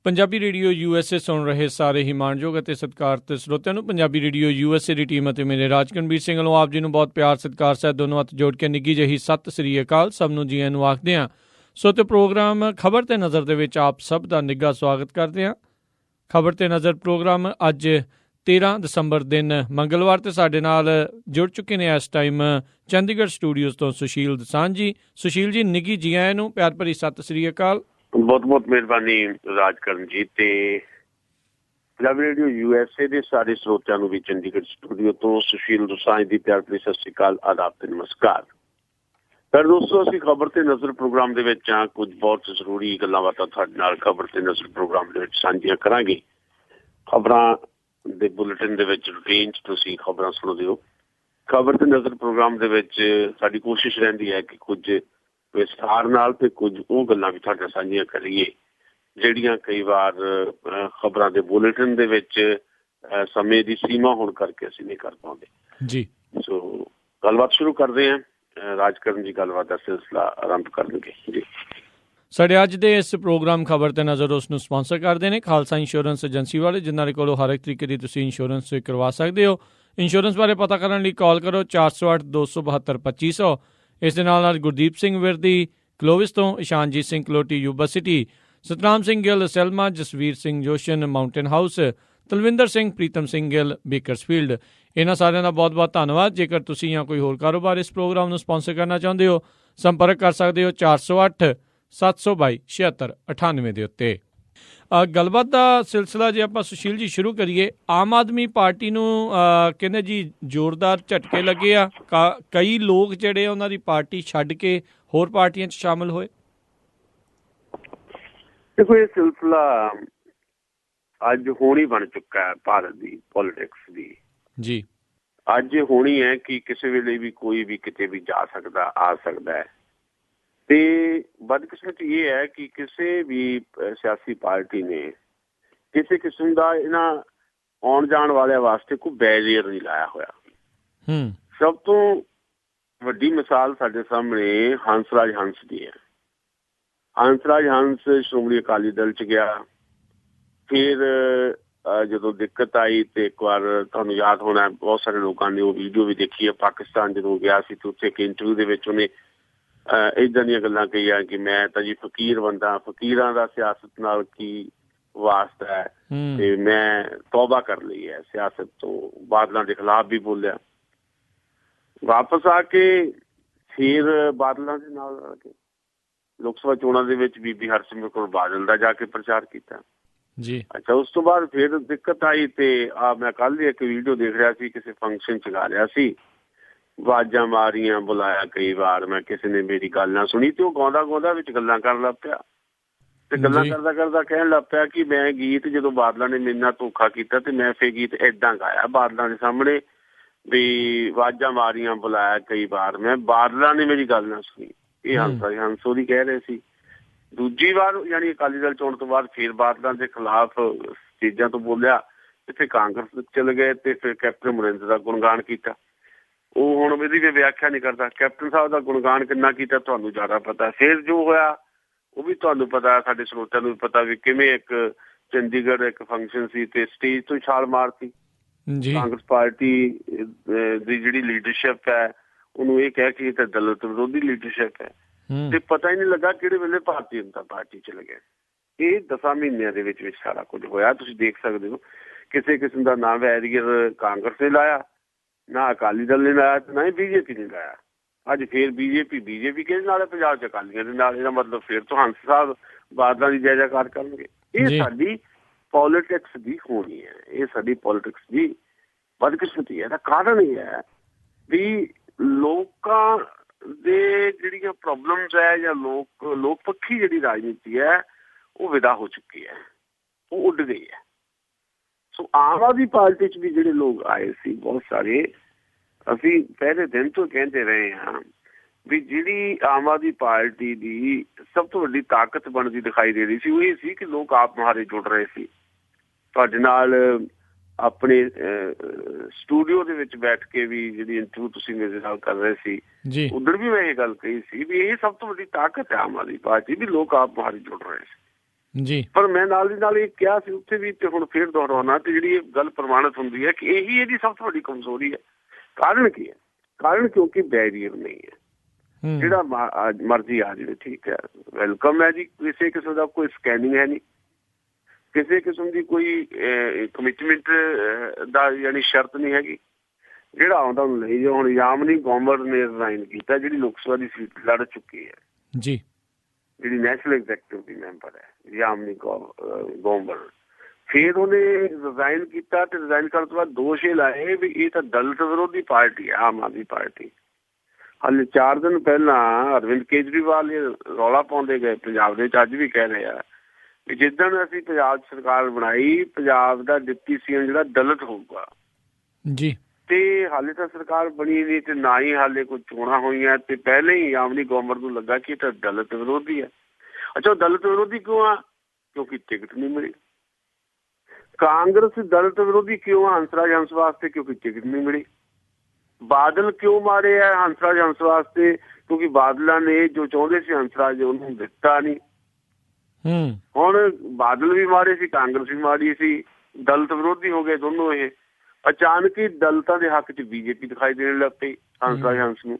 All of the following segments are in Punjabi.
ਪੰਜਾਬੀ ਰੇਡੀਓ USA ਸੁਣ ਰਹੇ ਸਾਰੇ ਹੀ ਮਾਣਯੋਗ ਅਤੇ ਸਤਿਕਾਰਤ ਸਰੋਤਿਆਂ ਨੂੰ ਪੰਜਾਬੀ ਰੇਡੀਓ USA ਦੀ ਟੀਮ ਅਤੇ ਮੇਰੇ ਰਾਜਕਨਵੀਰ ਸਿੰਘ ਵੱਲੋਂ ਆਪ ਜੀ ਨੂੰ ਬਹੁਤ ਪਿਆਰ ਸਤਿਕਾਰ ਸਹਿਤ ਦੋਨੋਂ ਹੱਥ ਜੋੜ ਕੇ ਨਿੱਘੀ ਜਿਹੀ ਸਤਿ ਸ੍ਰੀ ਅਕਾਲ। ਸਭ ਨੂੰ ਜੀ ਆਇਆਂ ਨੂੰ ਆਖਦੇ ਹਾਂ। ਸੋ ਤੇ ਪ੍ਰੋਗਰਾਮ ਖਬਰ ਤੇ ਨਜ਼ਰ ਦੇ ਵਿੱਚ ਆਪ ਸਭ ਦਾ ਨਿੱਘਾ ਸਵਾਗਤ ਕਰਦੇ ਹਾਂ। ਖਬਰ ਤੇ ਨਜ਼ਰ ਪ੍ਰੋਗਰਾਮ ਅੱਜ 13 ਦਸੰਬਰ ਦਿਨ ਮੰਗਲਵਾਰ ਤੇ ਸਾਡੇ ਨਾਲ ਜੁੜ ਚੁੱਕੇ ਨੇ ਇਸ ਟਾਈਮ ਚੰਡੀਗੜ੍ਹ ਸਟੂਡੀਓਜ਼ ਤੋਂ ਸੁਸ਼ੀਲ ਦਸਾਂਝ ਜੀ। ਸੁਸ਼ੀਲ ਜੀ ਨਿੱਘੀ ਜੀ ਆਇਆਂ ਨੂੰ ਪਿਆਰ ਭਰੀ ਸਤਿ ਸ੍ਰੀ ਅਕਾਲ। ਬਹੁਤ ਬਹੁਤ ਮਿਹਰਬਾਨੀ ਰਾਜਕਰਨ ਜੀ ਤੇ ਪੰਜਾਬੀ ਰੇਡੀਓ USA ਦੇ ਸਾਰੇ ਸਰੋਤਿਆਂ ਨੂੰ ਵੀ ਚੰਡੀਗੜ੍ਹ ਸਟੂਡੀਓ ਤੋਂ ਸੁਸ਼ੀਲ ਦਸਾਂਝ ਦੀ ਪਿਆਰ ਭਰੀ ਸਤਿ ਸ੍ਰੀ ਅਕਾਲ, ਆਦਾਬ ਤੇ ਨਮਸਕਾਰ। ਪਰ ਦੋਸਤੋ ਅਸੀਂ ਖਬਰ ਤੇ ਨਜ਼ਰ ਪ੍ਰੋਗਰਾਮ ਦੇ ਵਿੱਚ ਹਾਂ। ਕੁਝ ਬਹੁਤ ਜ਼ਰੂਰੀ ਗੱਲਾਂ ਬਾਤਾਂ ਤੁਹਾਡੇ ਨਾਲ ਖਬਰ ਤੇ ਨਜ਼ਰ ਪ੍ਰੋਗਰਾਮ ਦੇ ਵਿੱਚ ਸਾਂਝੀਆਂ ਕਰਾਂਗੇ। ਖਬਰਾਂ ਦੇ ਬੁਲੇਟਿਨ ਦੇ ਵਿੱਚ ਰੂਟੀਨ 'ਚ ਤੁਸੀਂ ਖਬਰਾਂ ਸੁਣਦੇ ਹੋ। ਖਬਰ ਤੇ ਨਜ਼ਰ ਪ੍ਰੋਗਰਾਮ ਦੇ ਵਿੱਚ ਸਾਡੀ ਕੋਸ਼ਿਸ਼ ਰਹਿੰਦੀ ਹੈ ਕਿ ਕੁਝ ਵਿਸਥਾਰ ਨਾਲ ਤੇ ਕੁਝ ਉਹ ਗੱਲਾਂ ਵੀ ਤੁਹਾਡੇ ਸਾਂਝੀਆਂ ਕਰੀਏ ਜਿਹੜੀਆਂ ਕਈ ਵਾਰ ਖਬਰਾਂ ਦੇ ਬੁਲੇਟਿਨ ਦੇ ਵਿੱਚ ਸਮੇਂ ਦੀ ਸੀਮਾ ਹੋਣ ਕਰਕੇ ਅਸੀਂ ਨਹੀਂ ਕਰ ਪਾਉਂਦੇ ਜੀ। ਸੋ ਗੱਲਬਾਤ ਸ਼ੁਰੂ ਕਰਦੇ ਹਾਂ। ਰਾਜਕਰਨ ਜੀ ਗੱਲਬਾਤ ਦਾ ਸਿਲਸਿਲਾ ਆਰੰਭ ਕਰਨਗੇ ਜੀ। ਸਾਡੇ ਅੱਜ ਦੇ ਇਸ ਪ੍ਰੋਗਰਾਮ ਖਬਰ ਤੇ ਨਜ਼ਰ ਉਸ ਨੂੰ ਸਪਾਂਸਰ ਕਰਦੇ ਨੇ ਖਾਲਸਾ ਇੰਸ਼ੋਰੈਂਸ ਏਜੰਸੀ ਵਾਲੇ, ਜਿਨ੍ਹਾਂ ਦੇ ਕੋਲੋਂ ਹਰ ਇੱਕ ਤਰੀਕੇ ਦੀ ਤੁਸੀਂ ਇੰਸ਼ੋਰੈਂਸ ਕਰਵਾ ਸਕਦੇ ਹੋ। ਇੰਸ਼ੋਰੈਂਸ ਬਾਰੇ ਪਤਾ ਕਰਨ ਲਈ ਕਾਲ ਕਰੋ 408-272-2500। ਇਸ ਦੇ ਨਾਲ ਗੁਰਦੀਪ ਸਿੰਘ ਵਿਰਦੀ ਕਲੋਵਿਸ ਤੋਂ, Ishanjit Singh Kaloti Yuba City, Satnam Singh Gill Selma, Jasvir Singh Joshan Mountain House, Talwinder Singh Pritam Singh Gill Bakersfield. ਇਹਨਾਂ ਸਾਰਿਆਂ ਦਾ ਬਹੁਤ ਬਹੁਤ ਧੰਨਵਾਦ। ਜੇਕਰ ਤੁਸੀਂ ਜਾਂ ਕੋਈ ਹੋਰ ਕਾਰੋਬਾਰ ਇਸ ਪ੍ਰੋਗਰਾਮ ਨੂੰ ਸਪਾਂਸਰ ਕਰਨਾ ਚਾਹੁੰਦੇ ਹੋ, ਸੰਪਰਕ ਕਰ ਸਕਦੇ ਹੋ 408-722-7698 ਦੇ ਉੱਤੇ। ਗੱਲਬਾਤ ਦਾ ਸਿਲਸਿਲਾ ਜੇ ਆਪਾਂ ਸੁਸ਼ੀਲ ਜੀ ਸ਼ੁਰੂ ਕਰੀਏ, ਆਮ ਆਦਮੀ ਪਾਰਟੀ ਨੂੰ ਕਹਿੰਦੇ ਜੀ ਜ਼ੋਰਦਾਰ ਝਟਕੇ ਲੱਗੇ ਆ। ਕਈ ਲੋਕ ਜਿਹੜੇ ਉਹਨਾਂ ਦੀ ਪਾਰਟੀ ਛੱਡ ਕੇ ਹੋਰ ਪਾਰਟੀਆਂ 'ਚ ਸ਼ਾਮਲ ਹੋਏ। ਦੇਖੋ ਇਹ ਸਿਲਸਿਲਾ ਅੱਜ ਹੋਣੀ ਬਣ ਚੁੱਕਾ ਹੈ ਭਾਰਤ ਦੀ ਪੋਲੀਟਿਕਸ ਦੀ ਜੀ। ਅੱਜ ਹੋਣੀ ਹੈ ਕਿ ਕਿਸੇ ਵੇਲੇ ਵੀ ਕੋਈ ਵੀ ਕਿਤੇ ਵੀ ਜਾ ਸਕਦਾ, ਆ ਸਕਦਾ ਹੈ। ਤੇ ਬਦਕਿਸਮਤੀ ਇਹ ਹੈ ਕਿ ਕਿਸੇ ਵੀ ਸਿਆਸੀ ਪਾਰਟੀ ਨੇ ਕਿਸੇ ਕਿਸਮ ਦਾ ਇਹਨਾਂ ਆਉਣ ਜਾਣ ਵਾਲਿਆਂ ਵਾਸਤੇ ਕੋਈ ਬੈਰੀਅਰ ਨਹੀਂ ਲਾਇਆ ਹੋਇਆ। ਸਭ ਤੋਂ ਵੱਡੀ ਮਿਸਾਲ ਸਾਡੇ ਸਾਹਮਣੇ ਹੰਸਰਾਜ ਹੰਸ ਦੀ ਹੈ। ਹੰਸਰਾਜ ਹੰਸ ਸ਼੍ਰੋਮਣੀ ਅਕਾਲੀ ਦਲ 'ਚ ਗਿਆ। ਫਿਰ ਜਦੋਂ ਦਿੱਕਤ ਆਈ ਤੇ ਇੱਕ ਵਾਰ ਤੁਹਾਨੂੰ ਯਾਦ ਹੋਣਾ, ਬਹੁਤ ਸਾਰੇ ਲੋਕਾਂ ਨੇ ਉਹ ਵੀਡੀਓ ਵੀ ਦੇਖੀ ਹੈ, ਪਾਕਿਸਤਾਨ ਜਦੋਂ ਗਿਆ ਸੀ ਤੇ ਉੱਥੇ ਇੱਕ ਇੰਟਰਵਿਊ ਦੇ ਵਿੱਚ ਉਹਨੇ ਏਦਾਂ ਦੀਆਂ ਗੱਲਾਂ ਕਹੀਆਂ ਕਿ ਮੈਂ ਤਾਂ ਜੀ ਫਕੀਰ ਬੰਦਾ, ਫਕੀਰਾਂ ਦਾ ਸਿਆਸਤ ਨਾਲ ਕੀ ਵਾਸਤਾ ਹੈ ਤੇ ਮੈਂ ਤੌਬਾ ਕਰ ਲਈ ਹੈ ਸਿਆਸਤ ਤੋਂ। ਬਾਦਲਾਂ ਦੇ ਖਿਲਾਫ ਵੀ ਬੋਲਿਆ। ਵਾਪਸ ਆ ਕੇ ਫਿਰ ਬਾਦਲਾਂ ਦੇ ਨਾਲ ਰਲ ਕੇ ਲੋਕ ਸਭਾ ਚੋਣਾਂ ਦੇ ਵਿੱਚ ਬੀਬੀ ਹਰਸਿਮਰਤ ਕੌਰ ਬਾਦਲ ਦਾ ਜਾ ਕੇ ਪ੍ਰਚਾਰ ਕੀਤਾ ਜੀ। ਅੱਛਾ, ਉਸ ਤੋਂ ਬਾਅਦ ਫਿਰ ਦਿੱਕਤ ਆਈ ਤੇ ਮੈਂ ਕੱਲ੍ਹ ਇੱਕ ਵੀਡੀਓ ਦੇਖ ਰਿਹਾ ਸੀ, ਕਿਸੇ ਫੰਕਸ਼ਨ 'ਚ ਗਾ ਰਿਹਾ ਸੀ, ਆਵਾਜ਼ਾਂ ਮਾਰੀਆਂ, ਬੁਲਾਇਆ ਕਈ ਵਾਰ, ਮੈਂ ਕਿਸੇ ਨੇ ਮੇਰੀ ਗੱਲ ਨਾ ਸੁਣੀ ਤੇ ਉਹ ਗਾਉਂਦਾ ਗਾਉਂਦਾ ਵਿੱਚ ਗੱਲਾਂ ਕਰਨ ਲੱਗ ਪਿਆ ਤੇ ਗੱਲਾਂ ਕਰਦਾ ਕਰਦਾ ਕਹਿਣ ਲੱਗ ਪਿਆ ਕਿ ਮੈਂ ਗੀਤ ਜਦੋਂ ਬਾਦਲਾਂ ਨੇ ਮੇਰੇ ਨਾਲ ਧੋਖਾ ਕੀਤਾ ਤੇ ਮੈਂ ਫਿਰ ਗੀਤ ਏਦਾਂ ਗਾਇਆ ਬਾਦਲਾਂ ਦੇ ਸਾਹਮਣੇ ਵੀ ਆਵਾਜ਼ਾਂ ਮਾਰੀਆਂ, ਬੁਲਾਇਆ ਕਈ ਵਾਰ, ਮੈਂ ਬਾਦਲਾਂ ਨੇ ਮੇਰੀ ਗੱਲ ਨਾ ਸੁਣੀ। ਇਹ ਹੰਸੋ ਦੀ ਕਹਿ ਰਹੇ ਸੀ। ਦੂਜੀ ਵਾਰ ਯਾਨੀ ਅਕਾਲੀ ਦਲ ਚੋਣ ਤੋਂ ਬਾਅਦ ਫਿਰ ਬਾਦਲਾਂ ਦੇ ਖਿਲਾਫ ਚੀਜ਼ਾਂ ਤੋਂ ਬੋਲਿਆ ਤੇ ਫਿਰ ਕਾਂਗਰਸ ਚਲੇ ਗਏ ਤੇ ਫਿਰ ਕੈਪਟਨ ਅਮਰਿੰਦਰ ਦਾ ਗੁਣਗਾਨ ਕੀਤਾ। ਉਹ ਹੁਣ ਇਹਦੀ ਵੀ ਵਿਆਖਿਆ ਨਹੀਂ ਕਰਦਾ। ਕੈਪਟਨ ਸਾਹਿਬ ਦਾ ਗੁਣਗਾਨ ਕਿੰਨਾ ਕੀਤਾ ਤੁਹਾਨੂੰ ਜ਼ਿਆਦਾ ਪਤਾ। ਫਿਰ ਜੋ ਹੋਇਆ ਉਹ ਵੀ ਤੁਹਾਨੂੰ ਪਤਾ, ਸਾਡੇ ਸਰੋਤਿਆਂ ਨੂੰ ਵੀ ਪਤਾ ਵੀ ਕਿਵੇਂ ਇੱਕ ਚੰਡੀਗੜ੍ਹ ਇੱਕ ਫੰਕਸ਼ਨ ਸੀ ਤੇ ਸਟੇਜ ਤੋਂ ਛਾਲ ਮਾਰਤੀ। ਕਾਂਗਰਸ ਪਾਰਟੀ ਦੀ ਜਿਹੜੀ ਲੀਡਰਸ਼ਿਪ ਹੈ ਉਹਨੂੰ ਇਹ ਕਹਿ ਕੇ ਇਹ ਤਾਂ ਦਲਿਤ ਵਿਰੋਧੀ ਲੀਡਰਸ਼ਿਪ ਹੈ ਤੇ ਪਤਾ ਹੀ ਨਹੀਂ ਲੱਗਾ ਕਿਹੜੇ ਵੇਲੇ ਭਾਰਤੀ ਜਨਤਾ ਪਾਰਟੀ ਚਲੇ ਗਏ। ਇਹ 10 ਮਹੀਨਿਆਂ ਦੇ ਵਿੱਚ ਸਾਰਾ ਕੁਝ ਹੋਇਆ। ਤੁਸੀਂ ਦੇਖ ਸਕਦੇ ਹੋ ਕਿਸੇ ਕਿਸਮ ਦਾ ਨਾ ਬੈਰੀਅਰ ਕਾਂਗਰਸ ਨੇ ਲਾਇਆ, ਨਾ ਅਕਾਲੀ ਦਲ ਨੇ ਲਾਇਆ ਤੇ ਨਾ ਹੀ BJP ਨੇ ਲਾਇਆ। ਅੱਜ ਫਿਰ BJP ਕਿਹਦੇ ਨਾਲ ਹੈ? ਪੰਜਾਬ 'ਚ ਅਕਾਲੀਆਂ ਦੇ ਨਾਲ। ਇਹਦਾ ਮਤਲਬ ਫਿਰ ਤੋਂ ਹੰਸ ਸਾਹਿਬ ਬਾਦਲਾਂ ਦੀ ਜੈ ਜੈਕਾਰ ਕਰਨਗੇ। ਇਹ ਸਾਡੀ ਪੋਲੀਟਿਕਸ ਦੀ ਹੋਣੀ ਹੈ। ਇਹ ਸਾਡੀ ਪੋਲੀਟਿਕਸ ਦੀ ਬਦਕਿਸਮਤੀ ਹੈ। ਇਹਦਾ ਕਾਰਨ ਇਹ ਹੈ ਵੀ ਲੋਕਾਂ ਦੇ ਜਿਹੜੀਆਂ ਪ੍ਰੋਬਲਮਸ ਹੈ ਜਾਂ ਲੋਕ ਪੱਖੀ ਜਿਹੜੀ ਰਾਜਨੀਤੀ ਹੈ ਉਹ ਵਿਦਾ ਹੋ ਚੁੱਕੀ ਹੈ, ਉਹ ਉੱਡ ਗਈ ਹੈ। ਸੋ ਆਮ ਆਦਮੀ ਪਾਰਟੀ 'ਚ ਵੀ ਜਿਹੜੇ ਲੋਕ ਆਏ ਸੀ ਬਹੁਤ ਸਾਰੇ, ਅਸੀਂ ਪਹਿਲੇ ਦਿਨ ਤੋਂ ਕਹਿੰਦੇ ਰਹੇ ਹਾਂ ਵੀ ਜਿਹੜੀ ਆਮ ਆਦਮੀ ਪਾਰਟੀ ਦੀ ਸਭ ਤੋਂ ਵੱਡੀ ਤਾਕਤ ਬਣਦੀ ਦਿਖਾਈ ਦੇ ਰਹੀ ਸੀ ਉਹ ਇਹ ਸੀ ਕਿ ਲੋਕ ਆਪ ਮੁਹਾਰੇ ਜੁੜ ਰਹੇ ਸੀ। ਤੁਹਾਡੇ ਨਾਲ ਆਪਣੇ ਸਟੂਡੀਓ ਦੇ ਵਿੱਚ ਬੈਠ ਕੇ ਵੀ ਜਿਹੜੀ ਇੰਟਰਵਿਊ ਤੁਸੀਂ ਮੇਰੇ ਨਾਲ ਕਰ ਰਹੇ ਸੀ, ਉੱਧਰ ਵੀ ਮੈਂ ਇਹ ਗੱਲ ਕਹੀ ਸੀ ਵੀ ਇਹ ਸਭ ਤੋਂ ਵੱਡੀ ਤਾਕਤ ਹੈ ਆਮ ਆਦਮੀ ਪਾਰਟੀ ਦੀ, ਲੋਕ ਆਪ ਮੁਹਾਰੇ ਜੁੜ ਰਹੇ ਸੀ। ਜੀ। ਪਰ ਮੈਂ ਨਾਲ ਦੀ ਨਾਲ ਇਹ ਕਿਹਾ ਸੀ ਉੱਥੇ ਵੀ, ਤੇ ਹੁਣ ਫੇਰ ਦੁਹਰਾਉਣਾ, ਤੇ ਜਿਹੜੀ ਇਹ ਗੱਲ ਪ੍ਰਮਾਣਿਤ ਹੁੰਦੀ ਹੈ ਕਿ ਇਹੀ ਇਹਦੀ ਸਭ ਤੋਂ ਵੱਡੀ ਕਮਜ਼ੋਰੀ ਹੈ। ਕਾਰਨ ਕੀ ਹੈ? ਕਾਰਨ ਕਿਉਂਕਿ ਬੈਰੀਅਰ ਨਹੀਂ ਹੈ। ਜਿਹੜਾ ਮਰਜ਼ੀ ਆ ਜਾਵੇ, ਠੀਕ ਹੈ, ਵੈਲਕਮ ਹੈ ਜੀ। ਕਿਸੇ ਕਿਸਮ ਦਾ ਕੋਈ ਸਕੈਨਿੰਗ ਹੈ ਨਹੀਂ, ਕਿਸੇ ਕਿਸਮ ਦੀ ਕੋਈ ਕਮਿਟਮੈਂਟ ਦਾ ਯਾਨੀ ਸ਼ਰਤ ਨਹੀਂ ਹੈਗੀ। ਜਿਹੜਾ ਆਉਂਦਾ ਉਹਨੂੰ ਲਈ ਜਾਓ। ਹੁਣ ਯਾਮਨੀ ਗੌਮਰ ਨੇ ਰਿਜ਼ਾਈਨ ਕੀਤਾ, ਜਿਹੜੀ ਲੋਕ ਸਭਾ ਦੀ ਸੀਟ ਲੜ ਚੁੱਕੀ ਹੈ ਜੀ, ਜਿਹੜੀ ਨੈਸ਼ਨਲ ਐਗਜ਼ੈਕਟਿਵ ਦੀ ਮੈਂਬਰ ਹੈ ਯਾਮਨੀ ਗੌਮਰ। ਫਿਰ ਉਹਨੇ ਰਿਜ਼ਾਈਨ ਕੀਤਾ, ਤੇ ਰਿਜ਼ਾਈਨ ਕਰਨ ਤੋਂ ਬਾਅਦ ਦੋਸ਼ ਇਹ ਲਾਏ ਵੀ ਇਹ ਤਾਂ ਦਲਿਤ ਵਿਰੋਧੀ ਪਾਰਟੀ ਹੈ, ਆਮ ਆਦਮੀ ਪਾਰਟੀ। ਹਾਲੇ 4 ਦਿਨ ਪਹਿਲਾਂ ਅਰਵਿੰਦ ਕੇਜਰੀਵਾਲ ਰੌਲਾ ਪਾਉਂਦੇ ਗਏ ਪੰਜਾਬ ਦੇ ਵਿੱਚ, ਅੱਜ ਵੀ ਕਹਿ ਰਹੇ ਆ ਵੀ ਜਿੱਦਣ ਅਸੀਂ ਪੰਜਾਬ ਸਰਕਾਰ ਬਣਾਈ, ਪੰਜਾਬ ਦਾ ਡਿਪਟੀ ਸੀਐਮ ਜਿਹੜਾ ਦਲਿਤ ਹੋਊਗਾ ਜੀ। ਤੇ ਹਾਲੇ ਤਾਂ ਸਰਕਾਰ ਬਣੀ ਨਹੀਂ, ਤੇ ਨਾ ਹੀ ਹਾਲੇ ਕੋਈ ਚੋਣਾਂ ਹੋਈਆਂ, ਤੇ ਪਹਿਲੇ ਹੀ ਯਾਮਨੀ ਗੌਮਰ ਨੂੰ ਲੱਗਾ ਕਿ ਇਹ ਤਾਂ ਦਲਿਤ ਵਿਰੋਧੀ ਹੈ। ਅੱਛਾ, ਉਹ ਦਲਿਤ ਵਿਰੋਧੀ ਕਿਉਂ ਆ? ਕਿਉਂਕਿ ਟਿਕਟ ਨਹੀਂ ਮਿਲੀ। ਕਾਂਗਰਸ ਦਲਿਤ ਵਿਰੋਧੀ ਕਿਉਂ ਆ? ਹੰਸਰਾਜ ਹੰਸ ਵਾਸਤੇ, ਕਿਉਂਕਿ ਟਿਕਟ ਨਹੀਂ ਮਿਲੀ। ਬਾਦਲ ਕਿਉਂ ਮਾਰੇ ਆ ਹੰਸਰਾਜ ਹੰਸ ਵਾਸਤੇ? ਕਿਉਂਕਿ ਬਾਦਲਾਂ ਨੇ ਜੋ ਚਾਹੁੰਦੇ ਸੀ ਹੰਸਰਾਜ ਉਹਨੂੰ ਦਿੱਤਾ ਨਹੀਂ। ਹੁਣ ਬਾਦਲ ਵੀ ਮਾਰੇ ਸੀ, ਕਾਂਗਰਸ ਵੀ ਮਾਰੀ ਸੀ, ਦਲਿਤ ਵਿਰੋਧੀ ਹੋ ਗਏ ਦੋਨੋਂ ਇਹ। ਅਚਾਨਕ ਹੀ ਦਲਿਤਾਂ ਦੇ ਹੱਕ 'ਚ ਬੀਜੇਪੀ ਦਿਖਾਈ ਦੇਣ ਲੱਗ ਪਈ ਹੰਸਰਾਜ ਹੰਸ ਨੂੰ।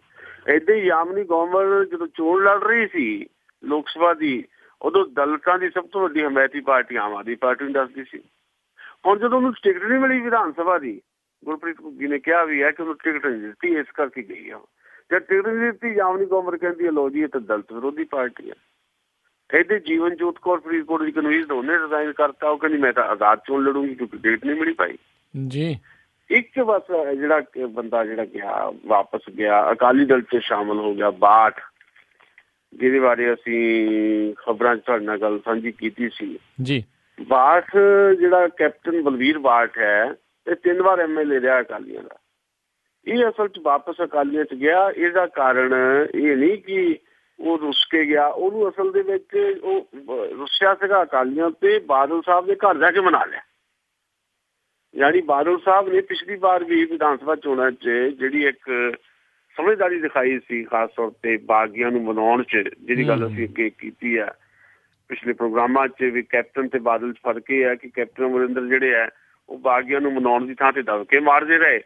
ਏਦਾਂ ਹੀ ਯਾਮਨੀ ਗੌਮਰ ਜਦੋਂ ਚੋਣ ਲੜ ਰਹੀ ਸੀ ਲੋਕ ਸਭਾ ਦੀ, ਉਦੋਂ ਦਲਿਤਾਂ ਦੀ ਸਭ ਤੋਂ ਵੱਡੀ ਹਮਾਇਤੀ ਪਾਰਟੀ ਆਮ ਆਦਮੀ ਪਾਰਟੀ ਨੂੰ ਦੱਸਦੀ ਸੀ। ਹੁਣ ਜਦੋਂ ਉਹਨੂੰ ਟਿਕਟ ਨਹੀਂ ਮਿਲੀ ਵਿਧਾਨ ਸਭਾ ਦੀ, ਗੁਰਪ੍ਰੀਤ ਘੁੱਗੀ ਨੇ ਕਿਹਾ ਵੀ ਹੈ ਕਿ ਉਹਨੂੰ ਟਿਕਟ ਨਹੀਂ ਦਿੱਤੀ, ਇਸ ਕਰਕੇ ਗਈ ਆ। ਜਦ ਟਿਕਟ ਨਹੀਂ ਦਿੱਤੀ, ਯਾਮਨੀ ਗੌਮਰ ਕਹਿੰਦੀ ਹੈ ਲੋ ਜੀ ਇਹ ਤਾਂ ਦਲਿਤ ਵਿਰੋਧੀ ਪਾਰਟੀ ਹੈ। ਇਹਦੇ ਜੀਵਨ ਜੋਤ ਕੌਰ ਫਰੀਦਕੋਟ ਦੀ ਕਨਵੀਨਰ ਉਹਨੇ ਰਿਜ਼ਾਈਨ ਕਰਤਾ। ਉਹ ਕਹਿੰਦੀ ਮੈਂ ਤਾਂ ਆਜ਼ਾਦ ਚੋਣ ਲੜੂੰਗੀ ਕਿਉਂਕਿ ਟਿਕਟ ਨਹੀਂ ਮਿਲੀ ਪਾਈ ਜੀ। ਇੱਕ ਬਸ ਜਿਹੜਾ ਬੰਦਾ ਜਿਹੜਾ ਗਿਆ ਵਾਪਸ ਗਿਆ ਅਕਾਲੀ ਦਲ 'ਚ ਸ਼ਾਮਲ ਹੋ ਗਿਆ, ਬਾਠ, ਜਿਹਦੇ ਬਾਰੇ ਅਸੀਂ ਖਬਰਾਂ 'ਚ ਤੁਹਾਡੇ ਨਾਲ ਗੱਲ ਸਾਂਝੀ ਕੀਤੀ ਸੀ ਜੀ। ਬਾਠ ਜਿਹੜਾ ਕੈਪਟਨ ਬਲਵੀਰ ਬਾਠ ਹੈ, ਇਹ 3 ਵਾਰ MLA ਰਿਹਾ ਅਕਾਲੀਆਂ ਦਾ। ਇਹ ਅਸਲ 'ਚ ਵਾਪਸ ਅਕਾਲੀਆਂ 'ਚ ਗਿਆ। ਇਹਦਾ ਕਾਰਨ ਇਹ ਨਹੀਂ ਕਿ ਉਹ ਰੁੱਸ ਕੇ ਗਿਆ, ਉਹਨੂੰ ਅਸਲ ਦੇ ਵਿੱਚ ਉਹ ਰੁੱਸਿਆ ਸੀਗਾ ਅਕਾਲੀਆਂ ਤੇ ਬਾਦਲ ਸਾਹਿਬ ਦੇ ਘਰ ਜਾ ਕੇ ਮਨਾ ਲਿਆ। ਯਾਨੀ ਬਾਦਲ ਸਾਹਿਬ ਨੇ ਪਿਛਲੀ ਵਾਰ ਵੀ ਵਿਧਾਨ ਸਭਾ ਚੋਣਾਂ 'ਚ ਜਿਹੜੀ ਇੱਕ ਸਮਝਦਾਰੀ ਦਿਖਾਈ ਸੀ, ਖਾਸ ਤੌਰ ਤੇ ਬਾਗੀਆਂ ਨੂੰ ਮਨਾਉਣ 'ਚ, ਜਿਹਦੀ ਗੱਲ ਅਸੀਂ ਅੱਗੇ ਕੀਤੀ ਆ ਪਿਛਲੇ ਪ੍ਰੋਗਰਾਮਾਂ 'ਚ ਵੀ, ਕੈਪਟਨ ਤੇ ਬਾਦਲ 'ਚ ਫਰਕ ਇਹ ਹੈ ਕਿ ਕੈਪਟਨ ਅਮਰਿੰਦਰ ਜਿਹੜੇ ਹੈ ਉਹ ਬਾਗੀਆਂ ਨੂੰ ਮਨਾਉਣ ਦੀ ਥਾਂ ਤੇ ਦਬਕੇ ਮਾਰਦੇ ਰਹੇ,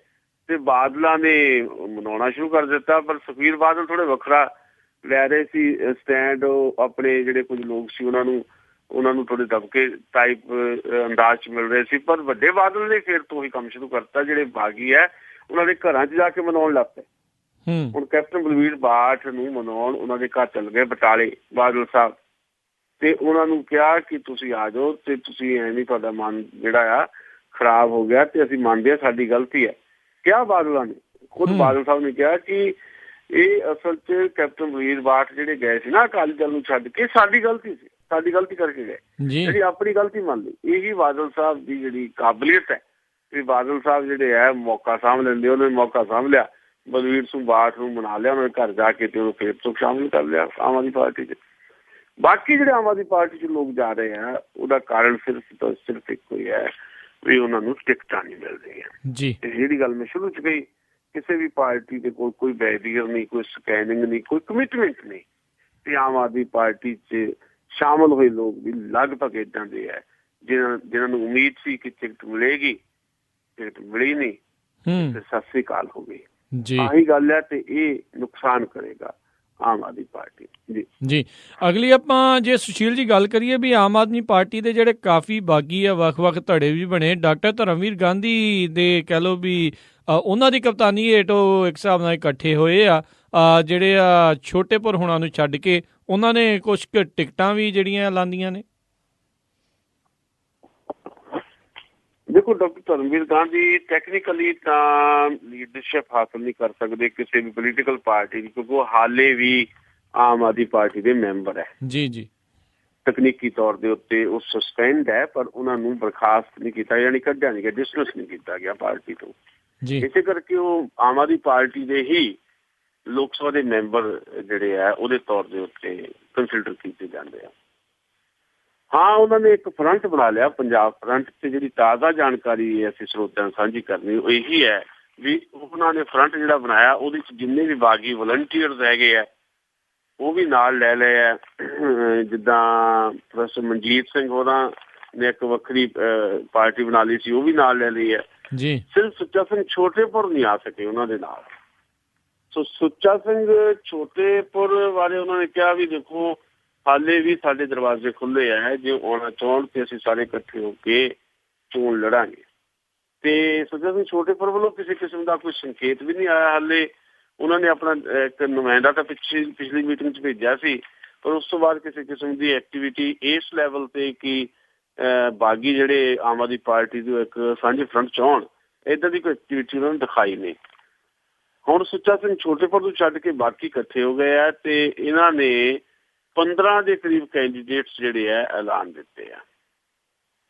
ਤੇ ਬਾਦਲਾਂ ਨੇ ਮਨਾਉਣਾ ਸ਼ੁਰੂ ਕਰ ਦਿੱਤਾ। ਪਰ ਸੁਖਬੀਰ ਬਾਦਲ ਥੋੜੇ ਵੱਖਰਾ ਲੈ ਰਹੇ ਸੀ ਸਟੈਂਡ। ਆਪਣੇ ਜਿਹੜੇ ਕੁਝ ਲੋਕ ਸੀ ਉਹਨਾਂ ਨੂੰ ਥੋੜੇ ਦਬਕੇ ਟਾਈਪ ਅੰਦਾਜ਼ 'ਚ ਮਿਲ ਰਹੇ ਸੀ। ਪਰ ਵੱਡੇ ਬਾਦਲ ਨੇ ਫਿਰ ਤੋਂ ਹੀ ਕੰਮ ਸ਼ੁਰੂ ਕਰਤਾ। ਜਿਹੜੇ ਬਾਗੀ ਹੈ ਉਹਨਾਂ ਦੇ ਘਰਾਂ 'ਚ ਜਾ ਕੇ ਮਨਾਉਣ ਲੱਗ ਪਏ। ਹੁਣ ਕੈਪਟਨ ਬਲਵੀਰ ਬਾਠ ਨੂੰ ਮਨਾਉਣ ਉਹਨਾਂ ਦੇ ਘਰ ਚੱਲ ਗਏ ਬਟਾਲੇ ਬਾਦਲ ਸਾਹਿਬ, ਤੇ ਉਹਨਾਂ ਨੂੰ ਕਿਹਾ ਕਿ ਤੁਸੀਂ ਆ ਜਾਓ, ਤੇ ਤੁਸੀਂ ਐ ਨਹੀਂ ਤੁਹਾਡਾ ਮਨ ਜਿਹੜਾ ਆ ਖਰਾਬ ਹੋ ਗਿਆ, ਤੇ ਅਸੀਂ ਮੰਨਦੇ ਹਾਂ ਸਾਡੀ ਗਲਤੀ ਹੈ। ਕਿਹਾ ਬਾਦਲਾਂ ਨੇ, ਖੁਦ ਬਾਦਲ ਸਾਹਿਬ ਨੇ ਕਿਹਾ ਕਿ ਇਹ ਅਸਲ 'ਚ ਕੈਪਟਨ ਬਲਵੀਰ ਬਾਠ ਜਿਹੜੇ ਗਏ ਸੀ ਨਾ ਅਕਾਲੀ ਦਲ ਨੂੰ ਛੱਡ ਕੇ, ਸਾਡੀ ਗਲਤੀ ਸੀ, ਸਾਡੀ ਗਲਤੀ ਕਰਕੇ ਗਏ, ਜਿਹੜੀ ਆਪਣੀ ਗਲਤੀ ਮੰਨ ਲਈ। ਇਹੀ ਬਾਦਲ ਸਾਹਿਬ ਦੀ ਜਿਹੜੀ ਕਾਬਲੀਅਤ ਹੈ ਵੀ ਬਾਦਲ ਸਾਹਿਬ ਜਿਹੜੇ ਹੈ ਮੌਕਾ ਸਾਂਭ ਲੈਂਦੇ। ਉਹਨੇ ਮੌਕਾ ਸਾਂਭ ਲਿਆ, ਬਲਵੀਰ ਸਿੰਘ ਬਾਠ ਨੂੰ ਮਨਾ ਲਿਆ ਉਹਨਾਂ ਦੇ ਘਰ ਜਾ ਕੇ, ਤੇ ਉਹਨੂੰ ਫੇਰ ਤੋਂ ਸ਼ਾਮਿਲ ਕਰ ਲਿਆ ਆਮ ਆਦਮੀ ਪਾਰਟੀ 'ਚ। ਬਾਕੀ ਜਿਹੜੇ ਆਮ ਆਦਮੀ ਪਾਰਟੀ 'ਚ ਲੋਕ ਜਾ ਰਹੇ ਆ ਉਹਦਾ ਕਾਰਨ ਸਿਰਫ ਇੱਕੋ ਹੀ ਹੈ ਵੀ ਉਹਨਾਂ ਨੂੰ ਟਿਕਟਾਂ ਨਹੀਂ ਮਿਲ ਰਹੀਆਂ ਜੀ। ਜਿਹੜੀ ਗੱਲ ਮੈਂ ਸ਼ੁਰੂ 'ਚ ਕਹੀ, ਕਿਸੇ ਵੀ ਪਾਰਟੀ ਦੇ ਕੋਲ ਕੋਈ ਬੈਰੀਅਰ ਨਹੀਂ, ਕੋਈ ਸਕੈਨਿੰਗ ਨਹੀਂ, ਕੋਈ ਕਮਿਟਮੈਂਟ ਨਹੀਂ, ਤੇ ਆਮ ਆਦਮੀ ਪਾਰਟੀ 'ਚ ਸ਼ਾਮਲ ਹੋਏ ਲੋਕ ਵੀ ਲਗਭਗ ਏਦਾਂ ਦੇ ਹੈ ਜਿਹਨਾਂ ਨੂੰ ਉਮੀਦ ਸੀ ਕਿ ਟਿਕਟ ਮਿਲੇਗੀ, ਟਿਕਟ ਮਿਲੀ ਨਹੀਂ, ਤੇ ਸਤਿ ਸ੍ਰੀ ਅਕਾਲ ਹੋ ਗਈ। ਆਹੀ ਗੱਲ ਹੈ, ਤੇ ਇਹ ਨੁਕਸਾਨ ਕਰੇਗਾ ਆਮ ਆਦਮੀ ਪਾਰਟੀ ਜੀ। ਅਗਲੀ ਆਪਾਂ ਜੇ ਸੁਸ਼ੀਲ ਜੀ ਗੱਲ ਕਰੀਏ ਵੀ ਆਮ ਆਦਮੀ ਪਾਰਟੀ ਦੇ ਜਿਹੜੇ ਕਾਫੀ ਬਾਗੀ ਆ, ਵੱਖ-ਵੱਖ ਧੜੇ ਵੀ ਬਣੇ। ਡਾਕਟਰ ਧਰਮਵੀਰ ਗਾਂਧੀ ਦੇ ਕਹਿ ਲਓ ਵੀ ਉਹਨਾਂ ਦੀ ਕਪਤਾਨੀ ਹੇਠ ਉਹ ਇੱਕ ਹਿਸਾਬ ਨਾਲ ਇਕੱਠੇ ਹੋਏ ਆ, ਜਿਹੜੇ ਆ ਛੋਟੇਪੁਰ ਹੁਣਾਂ ਨੂੰ ਛੱਡ ਕੇ ਉਹਨਾਂ ਨੇ ਕੁਛ ਕੁ ਟਿਕਟਾਂ ਵੀ ਜਿਹੜੀਆਂ ਲਾਉਂਦੀਆਂ ਨੇ। ਦੇਖੋ, ਡਾਕਟਰ ਧਰਮਵੀਰ ਗਾਂਧੀ ਟੈਕਨੀਕਲੀ ਤਾਂ ਲੀਡਰਸ਼ਿਪ ਹਾਸਲ ਨਹੀਂ ਕਰ ਸਕਦੇ ਕਿਸੇ ਵੀ ਪੋਲੀਟੀਕਲ ਪਾਰਟੀ ਦੀ, ਕਿਉਂਕਿ ਉਹ ਹਾਲੇ ਵੀ ਆਮ ਆਦਮੀ ਪਾਰਟੀ ਦੇ ਮੈਂਬਰ ਹੈ ਜੀ। ਤਕਨੀਕੀ ਤੌਰ ਦੇ ਉੱਤੇ ਉਹ ਸਸਪੈਂਡ ਹੈ, ਪਰ ਉਹਨਾਂ ਨੂੰ ਬਰਖਾਸਤ ਨਹੀਂ ਕੀਤਾ, ਯਾਨੀ ਕੱਢਿਆ ਨਹੀਂ ਗਿਆ, ਡਿਸਮਿਸ ਨਹੀਂ ਕੀਤਾ ਗਿਆ ਪਾਰਟੀ ਤੋਂ। ਇਸੇ ਕਰਕੇ ਉਹ ਆਮ ਆਦਮੀ ਪਾਰਟੀ ਦੇ ਹੀ ਲੋਕ ਸਭਾ ਦੇ ਮੈਂਬਰ ਜਿਹੜੇ ਆ ਉਹਦੇ ਤੌਰ ਦੇ ਉੱਤੇ ਕੰਸੀਡਰ ਕੀਤੇ ਜਾਂਦੇ ਆ। ਹਾਂ, ਉਹਨਾਂ ਨੇ ਇੱਕ ਫਰੰਟ ਬਣਾ ਲਿਆ, ਪੰਜਾਬ ਫਰੰਟ, ਤੇ ਜਿਹੜੀ ਤਾਜ਼ਾ ਜਾਣਕਾਰੀ ਅਸੀਂ ਸਰੋਤਿਆਂ ਨੂੰ ਸਾਂਝੀ ਕਰਨੀ ਉਹ ਇਹੀ ਹੈ ਵੀ ਉਹਨਾਂ ਨੇ ਫਰੰਟ ਜਿਹੜਾ ਬਣਾਇਆ ਉਹਦੇ 'ਚ ਜਿੰਨੇ ਵੀ ਬਾਗੀ ਵਲੰਟੀਅਰਸ ਹੈਗੇ ਆ, ਉਹ ਵੀ ਨਾਲ ਲੈ ਲਏ ਆ। ਜਿੱਦਾਂ ਪ੍ਰੋਫੈਸਰ ਮਨਜੀਤ ਸਿੰਘ ਹੋਰਾਂ ਨੇ ਇੱਕ ਵੱਖਰੀ ਪਾਰਟੀ ਬਣਾ ਲਈ ਸੀ, ਉਹ ਵੀ ਨਾਲ ਲੈ ਲਈ ਹੈ ਜੀ। ਸਿਰਫ ਸੁੱਚਾ ਸਿੰਘ ਛੋਟੇਪੁਰ ਨਹੀਂ ਆ ਸਕੇ ਉਹਨਾਂ ਦੇ ਨਾਲ। ਸੋ ਸੁੱਚਾ ਸਿੰਘ ਛੋਟੇਪੁਰ ਬਾਰੇ ਉਹਨਾਂ ਨੇ ਕਿਹਾ ਵੀ ਦੇਖੋ ਹਾਲੇ ਵੀ ਸਾਡੇ ਦਰਵਾਜ਼ੇ ਖੁੱਲ੍ਹੇ ਹੈ, ਜੇ ਆਉਣਾ ਚਾਹੁਣ ਤੇ ਅਸੀਂ ਸਾਰੇ ਇਕੱਠੇ ਹੋ ਕੇ ਚੋਣ ਲੜਾਂਗੇ। ਤੇ ਸੁੱਚਾ ਸਿੰਘ ਛੋਟੇਪੁਰ ਵੱਲੋਂ ਕਿਸੇ ਕਿਸਮ ਦਾ ਕੋਈ ਸੰਕੇਤ ਵੀ ਨਹੀਂ ਆਇਆ ਹਾਲੇ। ਉਹਨਾਂ ਨੇ ਆਪਣਾ ਇੱਕ ਨੁਮਾਇੰਦਾ ਤਾਂ ਪਿਛਲੀ ਮੀਟਿੰਗ 'ਚ ਭੇਜਿਆ ਸੀ, ਪਰ ਉਸ ਤੋਂ ਬਾਅਦ ਕਿਸੇ ਕਿਸਮ ਦੀ ਐਕਟੀਵਿਟੀ ਇਸ ਲੈਵਲ ਤੇ ਕਿ ਬਾਗੀ ਜਿਹੜੇ ਆਮ ਆਦਮੀ ਪਾਰਟੀ ਦੇ ਇੱਕ ਸਾਂਝੇ ਫਰੰਟ 'ਚ ਆਉਣ, ਇੱਦਾਂ ਦੀ ਕੋਈ ਐਕਟੀਵਿਟੀ ਉਹਨਾਂ ਨੂੰ ਦਿਖਾਈ ਨਹੀਂ। ਹੁਣ ਸੁੱਚਾ ਸਿੰਘ ਛੋਟੇਪੁਰ ਨੂੰ ਛੱਡ ਕੇ ਬਾਕੀ ਇਕੱਠੇ ਹੋ ਗਏ ਆ ਤੇ ਇਹਨਾਂ ਨੇ 15 ਦੇ ਕਰੀਬ ਕੈਂਡੀਡੇਟਸ ਜਿਹੜੇ ਆ ਐਲਾਨ ਦਿੱਤੇ ਆ।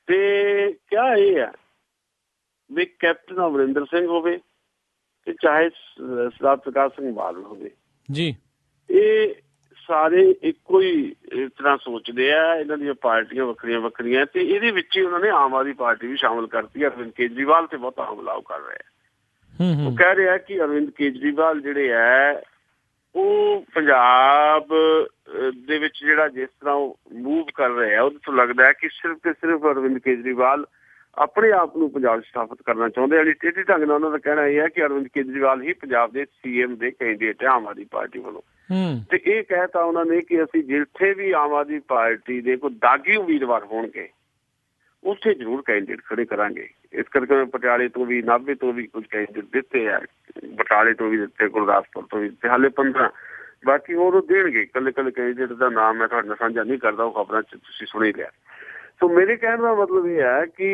ਤੇ ਕਿਆ ਇਹ ਆ ਵੀ ਕੈਪਟਨ ਅਮਰਿੰਦਰ ਸਿੰਘ ਹੋਵੇ ਤੇ ਚਾਹੇ ਸਰਦਾਰ ਪ੍ਰਕਾਸ਼ ਸਿੰਘ ਬਾਦਲ ਹੋਵੇ ਜੀ, ਇਹ ਸਾਰੇ ਇੱਕੋ ਹੀ ਤਰ੍ਹਾਂ ਸੋਚਦੇ ਆ। ਇਹਨਾਂ ਦੀਆਂ ਪਾਰਟੀਆਂ ਵੱਖਰੀਆਂ ਵੱਖਰੀਆਂ ਤੇ ਇਹਦੇ ਵਿੱਚ ਹੀ ਉਹਨਾਂ ਨੇ ਆਮ ਆਦਮੀ ਪਾਰਟੀ ਵੀ ਸ਼ਾਮਲ ਕਰਤੀ। ਅਰਵਿੰਦ ਕੇਜਰੀਵਾਲ ਤੇ ਬਹੁਤਾ ਹਮਲਾ ਕਰ ਰਿਹਾ। ਉਹ ਕਹਿ ਰਿਹਾ ਕਿ ਅਰਵਿੰਦ ਕੇਜਰੀਵਾਲ ਜਿਹੜੇ ਹੈ ਉਹ ਪੰਜਾਬ ਦੇ ਵਿੱਚ ਜਿਹੜਾ ਜਿਸ ਤਰ੍ਹਾਂ ਉਹ ਮੂਵ ਕਰ ਰਹੇ ਆ, ਉਹਦੇ ਤੋਂ ਲੱਗਦਾ ਹੈ ਕਿ ਸਿਰਫ ਤੇ ਸਿਰਫ ਅਰਵਿੰਦ ਕੇਜਰੀਵਾਲ ਆਪਣੇ ਆਪ ਨੂੰ ਪੰਜਾਬ ਸਥਾਪਿਤ ਕਰਨਾ ਚਾਹੁੰਦੇ ਆ। ਟੇਢੀ ਢੰਗ ਨਾਲ ਉਹਨਾਂ ਦਾ ਕਹਿਣਾ ਇਹ ਹੈ ਕਿ ਅਰਵਿੰਦ ਕੇਜਰੀਵਾਲ ਹੀ ਪੰਜਾਬ ਦੇ CM ਦੇ ਕੈਂਡੀਡੇਟ ਹੈ ਆਮ ਆਦਮੀ ਪਾਰਟੀ ਵੱਲੋਂ। ਤੇ ਇਹ ਕਹਿਤਾ ਉਹਨਾਂ ਨੇ ਕਿ ਅਸੀਂ ਜਿੱਥੇ ਵੀ ਆਮ ਆਦਮੀ ਪਾਰਟੀ ਦੇ ਕੋਈ ਦਾਗੀ ਉਮੀਦਵਾਰ ਹੋਣਗੇ ਉੱਥੇ ਜ਼ਰੂਰ ਕੈਂਡੀਡੇਟ ਖੜੇ ਕਰਾਂਗੇ। ਇਸ ਕਰਕੇ ਪਟਿਆਲੇ ਤੋਂ ਵੀ, ਨਾਭੇ ਤੋਂ ਵੀ ਕੁਝ ਕੈਂਡੀਡੇਟ ਦਿੱਤੇ ਆ, ਬਟਾਲੇ ਤੋਂ ਵੀ ਦਿੱਤੇ, ਗੁਰਦਾਸਪੁਰ ਤੋਂ ਵੀ ਦਿੱਤੇ, ਹਾਲੇ 15 ਬਾਕੀ ਹੋਰ ਦੇਣਗੇ। ਇਕੱਲੇ ਕੈਂਡੀਡੇਟ ਦਾ ਨਾਮ ਮੈਂ ਤੁਹਾਡੇ ਨਾਲ ਸਾਂਝਾ ਨਹੀਂ ਕਰਦਾ, ਉਹ ਖਬਰਾਂ 'ਚ ਤੁਸੀਂ ਸੁਣ ਹੀ ਲਿਆ। ਸੋ ਮੇਰੇ ਕਹਿਣ ਦਾ ਮਤਲਬ ਇਹ ਹੈ ਕਿ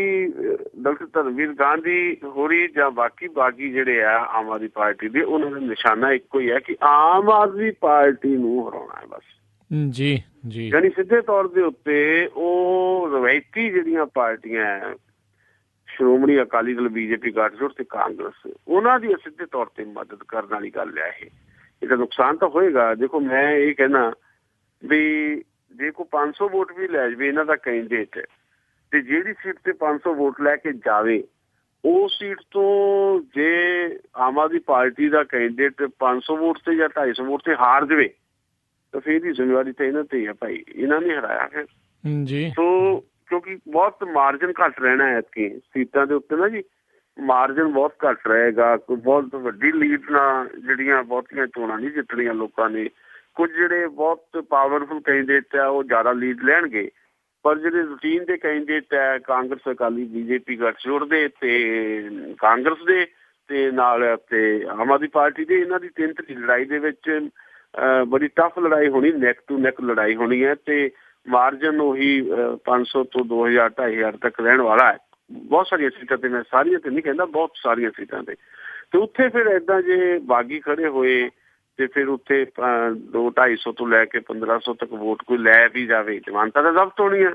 ਡਾਕਟਰ ਧਰਮਵੀਰ ਗਾਂਧੀ ਹੋਰੀ ਜਾਂ ਬਾਗੀ ਜਿਹੜੇ ਆ ਆਮ ਆਦਮੀ ਪਾਰਟੀ ਦੇ, ਉਹਨਾਂ ਦਾ ਨਿਸ਼ਾਨਾ ਇੱਕੋ ਹੀ ਹੈ ਕਿ ਆਮ ਆਦਮੀ ਪਾਰਟੀ ਨੂੰ ਹਰਾਉਣਾ ਹੈ ਬਸ। ਜੀ ਜੀ, ਯਾਨੀ ਸਿੱਧੇ ਤੌਰ ਦੇ ਉੱਤੇ ਉਹ ਰਵਾਇਤੀ ਜਿਹੜੀਆਂ ਪਾਰਟੀਆਂ ਸ਼੍ਰੋਮਣੀ ਅਕਾਲੀ ਦਲ, BJP, ਗੱਠਜੋੜ ਤੇ ਕਾਂਗਰਸ, ਉਹਨਾਂ ਦੀ ਸਿੱਧੇ ਤੌਰ ਤੇ ਮਦਦ ਕਰਨ ਵਾਲੀ ਗੱਲ ਹੈ। ਇਹਦਾ ਨੁਕਸਾਨ ਤਾਂ ਹੋਏਗਾ। ਦੇਖੋ ਮੈਂ ਇਹ ਕਹਿਣਾ ਵੀ ਜੇ ਕੋਈ 500 ਵੋਟ ਵੀ ਲੈ ਜਾਵੇ ਇਹਨਾਂ ਦਾ ਕੈਂਡੀਡੇਟ ਤੇ ਜਿਹੜੀ ਸੀਟ ਤੇ 500 ਵੋਟ ਲੈ ਕੇ ਜਾਵੇ, ਉਸ ਸੀਟ ਤੋਂ ਜੇ ਆਮ ਆਦਮੀ ਪਾਰਟੀ ਦਾ ਕੈਂਡੀਡੇਟ 500 ਵੋਟ ਤੇ ਜਾਂ 250 ਵੋਟ ਤੇ ਹਾਰ ਜਾਵੇ ਤਾਂ ਫਿਰ ਦੀ ਜ਼ਿੰਮੇਵਾਰੀ ਤਾਂ ਇਹਨਾਂ ਤੇ ਹੈ ਭਾਈ, ਇਹਨਾਂ ਨੇ ਹਰਾਇਆ ਫਿਰ ਜੀ। ਸੋ ਕਿਉਂਕਿ ਬਹੁਤ ਮਾਰਜਨ ਘੱਟ ਰਹਿਣਾ ਹੈ ਐਤਕੀ ਸੀਟਾਂ ਦੇ ਉੱਤੇ ਨਾ ਜੀ, ਮਾਰਜਨ ਬਹੁਤ ਘੱਟ ਰਹੇਗਾ। ਕੋਈ ਬਹੁਤ ਵੱਡੀ ਲੀਡ ਨਾਲ ਜਿਹੜੀਆਂ ਬਹੁਤੀਆਂ ਚੋਣਾਂ ਨਹੀਂ ਜਿੱਤਣੀਆਂ ਲੋਕਾਂ ਨੇ। ਕੁਝ ਜਿਹੜੇ ਬਹੁਤ ਪਾਵਰਫੁਲ ਕੈਂਡੀਡੇਟ ਆ ਉਹ ਜ਼ਿਆਦਾ ਲੀਡ ਲੈਣਗੇ, ਪਰ ਜਿਹੜੇ ਰੂਟੀਨ ਦੇ ਕੈਂਡੀਡੇਟ ਹੈ ਕਾਂਗਰਸ, ਅਕਾਲੀ, BJP, ਗੱਠਜੋੜ ਦੇ ਤੇ ਕਾਂਗਰਸ ਦੇ ਤੇ ਨਾਲ ਤੇ ਆਮ ਆਦਮੀ ਪਾਰਟੀ ਦੇ, ਇਹਨਾਂ ਦੀ 3 ਧਿਰੀ ਲੜਾਈ ਦੇ ਵਿੱਚ ਬੜੀ ਟਫ ਲੜਾਈ ਹੋਣੀ, ਨੈਕ ਟੂ ਨੈਕ ਲੜਾਈ ਹੋਣੀ ਹੈ ਤੇ ਮਾਰਜਨ ਉਹੀ 500 ਤੋਂ 2000 2500 ਤੱਕ ਰਹਿਣ ਵਾਲਾ ਹੈ। ਬਹੁਤ ਸਾਰੀਆਂ ਸੀਟਾਂ ਤੇ, ਮੈਂ ਸਾਰੀਆਂ ਤੇ ਨਹੀਂ ਕਹਿੰਦਾ, ਬਹੁਤ ਸਾਰੀਆਂ ਸੀਟਾਂ ਤੇ ਉੱਥੇ ਫਿਰ ਏਦਾਂ ਜੇ ਬਾਗੀ ਖੜੇ ਹੋਏ ਤੇ ਫਿਰ ਉੱਥੇ 200-250 ਤੋਂ ਲੈ ਕੇ 1500 ਤੱਕ ਵੋਟ ਕੋਈ ਲੈ ਵੀ ਜਾਵੇ, ਜਮਾਨਤਾਂ ਤਾਂ ਜ਼ਬਤ ਹੋਣੀ ਹੈ,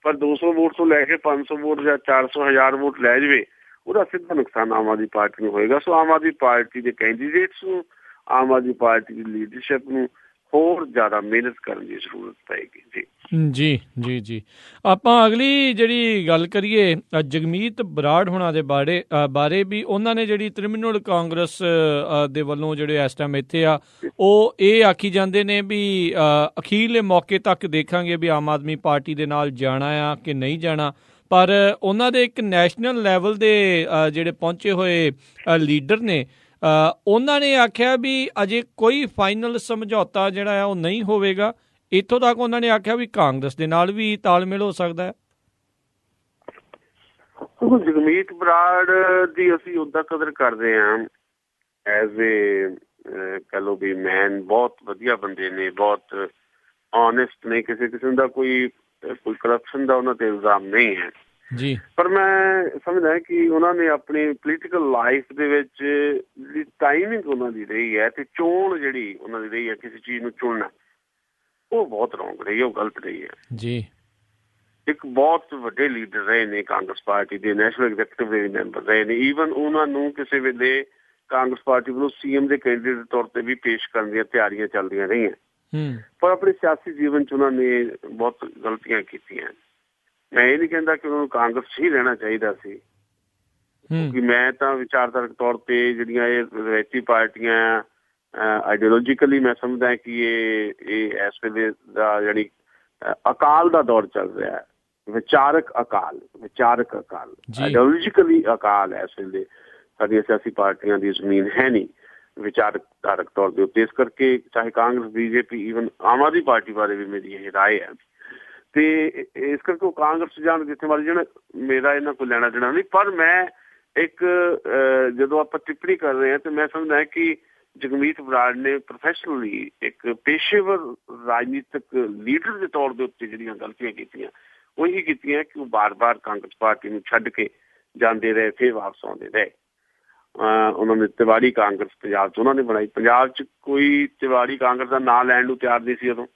ਪਰ 200 ਵੋਟ ਤੋਂ ਲੈ ਕੇ 500 ਵੋਟ ਜਾਂ 400-1000 ਵੋਟ ਲੈ ਜਾਵੇ, ਉਹਦਾ ਸਿੱਧਾ ਨੁਕਸਾਨ ਆਮ ਆਦਮੀ ਪਾਰਟੀ ਨੂੰ ਹੋਏਗਾ। ਸੋ ਆਮ ਆਦਮੀ ਪਾਰਟੀ ਦੇ ਕੈਂਡੀਡੇਟਸ ਨੂੰ, ਆਮ ਆਦਮੀ ਪਾਰਟੀ ਦੀ ਲੀਡਰਸ਼ਿਪ ਨੂੰ ਹੋਰ ਜ਼ਿਆਦਾ ਮਿਹਨਤ ਕਰਨ ਦੀ ਜ਼ਰੂਰਤ ਪਏਗੀ ਜੀ। ਜੀ ਜੀ ਜੀ, ਆਪਾਂ ਅਗਲੀ ਜਿਹੜੀ ਗੱਲ ਕਰੀਏ ਜਗਮੀਤ ਬਰਾੜ ਹੋਣਾ ਦੇ ਬਾਰੇ ਵੀ, ਉਹਨਾਂ ਨੇ ਜਿਹੜੀ ਤ੍ਰਿਣਮੂਲ ਕਾਂਗਰਸ ਦੇ ਵੱਲੋਂ ਜਿਹੜੇ ਇਸ ਟਾਈਮ ਇੱਥੇ ਆ, ਉਹ ਇਹ ਆਖੀ ਜਾਂਦੇ ਨੇ ਵੀ ਅਖੀਰਲੇ ਮੌਕੇ ਤੱਕ ਦੇਖਾਂਗੇ ਵੀ ਆਮ ਆਦਮੀ ਪਾਰਟੀ ਦੇ ਨਾਲ ਜਾਣਾ ਆ ਕਿ ਨਹੀਂ ਜਾਣਾ। ਪਰ ਉਹਨਾਂ ਦੇ ਇੱਕ ਨੈਸ਼ਨਲ ਲੈਵਲ ਦੇ ਜਿਹੜੇ ਪਹੁੰਚੇ ਹੋਏ ਲੀਡਰ ਨੇ, ਉਹਨਾਂ ਨੇ ਆਖਿਆ ਵੀ ਅਜੇ ਕੋਈ ਫਾਈਨਲ ਸਮਝੌਤਾ ਜਿਹੜਾ ਹੈ ਉਹ ਨਹੀਂ ਹੋਵੇਗਾ। ਇੱਥੋਂ ਤੱਕ ਉਹਨਾਂ ਨੇ ਆਖਿਆ ਵੀ ਕਾਂਗਰਸ ਦੇ ਨਾਲ ਵੀ ਤਾਲਮੇਲ ਹੋ ਸਕਦਾ ਹੈ। ਜਗਮੀਤ ਬਰਾੜ ਦੀ ਅਸੀਂ ਉਦਾਂ ਕਦਰ ਕਰਦੇ ਹਾਂ, ਐਜ਼ ਏ ਕਹਿ ਲਓ ਵੀ ਮੈਨ, ਬਹੁਤ ਵਧੀਆ ਬੰਦੇ ਨੇ, ਬਹੁਤ ਓਨੈਸਟ ਨੇ, ਕਿਸੇ ਕਿਸਮ ਦਾ ਕੋਈ ਕਰਪਸ਼ਨ ਦਾ ਉਹਨਾਂ ਤੇ ਇਲਜ਼ਾਮ ਨਹੀਂ ਹੈ ਜੀ। ਪਰ ਮੈਂ ਸਮਝਦਾ ਕਿ ਉਹਨਾਂ ਨੇ ਆਪਣੀ ਪੋਲੀਟੀਕਲ ਲਾਈਫ ਦੇ ਵਿੱਚ ਜਿਹੜੀ ਟਾਈਮਿੰਗ ਉਹਨਾਂ ਦੀ ਰਹੀ ਹੈ ਤੇ ਚੋਣ ਜਿਹੜੀ ਉਹਨਾਂ ਦੀ ਰਹੀ ਹੈ ਕਿਸੇ ਚੀਜ਼ ਨੂੰ ਚੁਣਨਾ, ਉਹ ਬਹੁਤ ਰੌਂਗ ਰਹੀ ਹੈ, ਉਹ ਗਲਤ ਰਹੀ ਹੈ ਜੀ। ਇੱਕ ਬਹੁਤ ਵੱਡੇ ਲੀਡਰ ਰਹੇ ਨੇ ਕਾਂਗਰਸ ਪਾਰਟੀ ਦੇ, ਨੈਸ਼ਨਲ ਐਗਜ਼ੀਕਟਿਵ ਦੇ ਮੈਂਬਰ ਰਹੇ ਨੇ। ਈਵਨ ਉਹਨਾਂ ਨੂੰ ਕਿਸੇ ਵੇਲੇ ਕਾਂਗਰਸ ਪਾਰਟੀ ਵੱਲੋਂ CM ਦੇ ਕੈਂਡੀਡੇਟ ਦੇ ਤੌਰ ਤੇ ਵੀ ਪੇਸ਼ ਕਰਨ ਦੀਆਂ ਤਿਆਰੀਆਂ ਚੱਲਦੀਆਂ ਰਹੀਆਂ, ਪਰ ਆਪਣੇ ਸਿਆਸੀ ਜੀਵਨ 'ਚ ਉਹਨਾਂ ਨੇ ਬਹੁਤ ਗਲਤੀਆਂ ਕੀਤੀਆਂ। ਮੈਂ ਇਹ ਨਹੀਂ ਕਹਿੰਦਾ ਕਿ ਉਹਨਾਂ ਨੂੰ ਕਾਂਗਰਸ 'ਚ ਹੀ ਰਹਿਣਾ ਚਾਹੀਦਾ ਸੀ, ਕਿਉਂਕਿ ਮੈਂ ਤਾਂ ਵਿਚਾਰਧਾਰਕ ਤੌਰ ਤੇ ਜਿਹੜੀਆਂ ਇਹ ਰਵਾਇਤੀ ਪਾਰਟੀਆਂ ਆਈਡੀਓਲੋਜੀਕਲੀ ਮੈਂ ਸਮਝਦਾ ਕਿ ਇਹ ਇਸ ਵੇਲੇ ਦਾ ਜਿਹੜੀ ਅਕਾਲ ਦਾ ਦੌਰ ਚੱਲ ਰਿਹਾ ਹੈ, ਵਿਚਾਰਕ ਅਕਾਲ ਆਈਡੀਓਲੋਜੀਕਲੀ ਅਕਾਲ ਹੈ ਇਸ ਵੇਲੇ। ਸਾਡੀਆਂ ਸਿਆਸੀ ਪਾਰਟੀਆਂ ਦੀ ਜ਼ਮੀਨ ਹੈ ਨਹੀਂ ਵਿਚਾਰਧਾਰਕ ਤੌਰ ਦੇ ਉੱਤੇ। ਇਸ ਕਰਕੇ ਚਾਹੇ Congress, BJP, even Aam Aadmi party ਬਾਰੇ ਵੀ ਮੇਰੀ ਇਹ ਰਾਏ ਹੈ। ਤੇ ਇਸ ਕਰਕੇ ਉਹ ਕਾਂਗਰਸ ਜਾਣ, ਜਿੱਥੇ ਮਰਜ਼ੀ ਜਾਣ, ਮੇਰਾ ਇਹਨਾਂ ਕੋਈ ਲੈਣਾ ਦੇਣਾ ਨਹੀਂ। ਪਰ ਮੈਂ ਇੱਕ ਜਦੋਂ ਆਪਾਂ ਟਿੱਪਣੀ ਕਰ ਰਹੇ ਹਾਂ ਤੇ ਮੈਂ ਸਮਝਦਾ ਕਿ ਜਗਮੀਤ ਬਰਾੜ ਨੇ ਪ੍ਰੋਫੈਸ਼ਨਲੀ ਇੱਕ ਪੇਸ਼ੇਵਰ ਰਾਜਨੀਤਿਕ ਲੀਡਰ ਦੇ ਤੌਰ ਦੇ ਉੱਤੇ ਜਿਹੜੀਆਂ ਗਲਤੀਆਂ ਕੀਤੀਆਂ ਉਹ ਇਹੀ ਕੀਤੀਆਂ ਕਿ ਉਹ ਬਾਰ-ਬਾਰ ਕਾਂਗਰਸ ਪਾਰਟੀ ਨੂੰ ਛੱਡ ਕੇ ਜਾਂਦੇ ਰਹੇ, ਫਿਰ ਵਾਪਸ ਆਉਂਦੇ ਰਹੇ। ਉਹਨਾਂ ਨੇ ਤਿਵਾੜੀ ਕਾਂਗਰਸ ਪੰਜਾਬ 'ਚ ਉਹਨਾਂ ਨੇ ਬਣਾਈ। ਪੰਜਾਬ 'ਚ ਕੋਈ ਤਿਵਾੜੀ ਕਾਂਗਰਸ ਦਾ ਨਾਂ ਲੈਣ ਨੂੰ ਤਿਆਰ ਨਹੀਂ ਸੀ ਉਦੋਂ।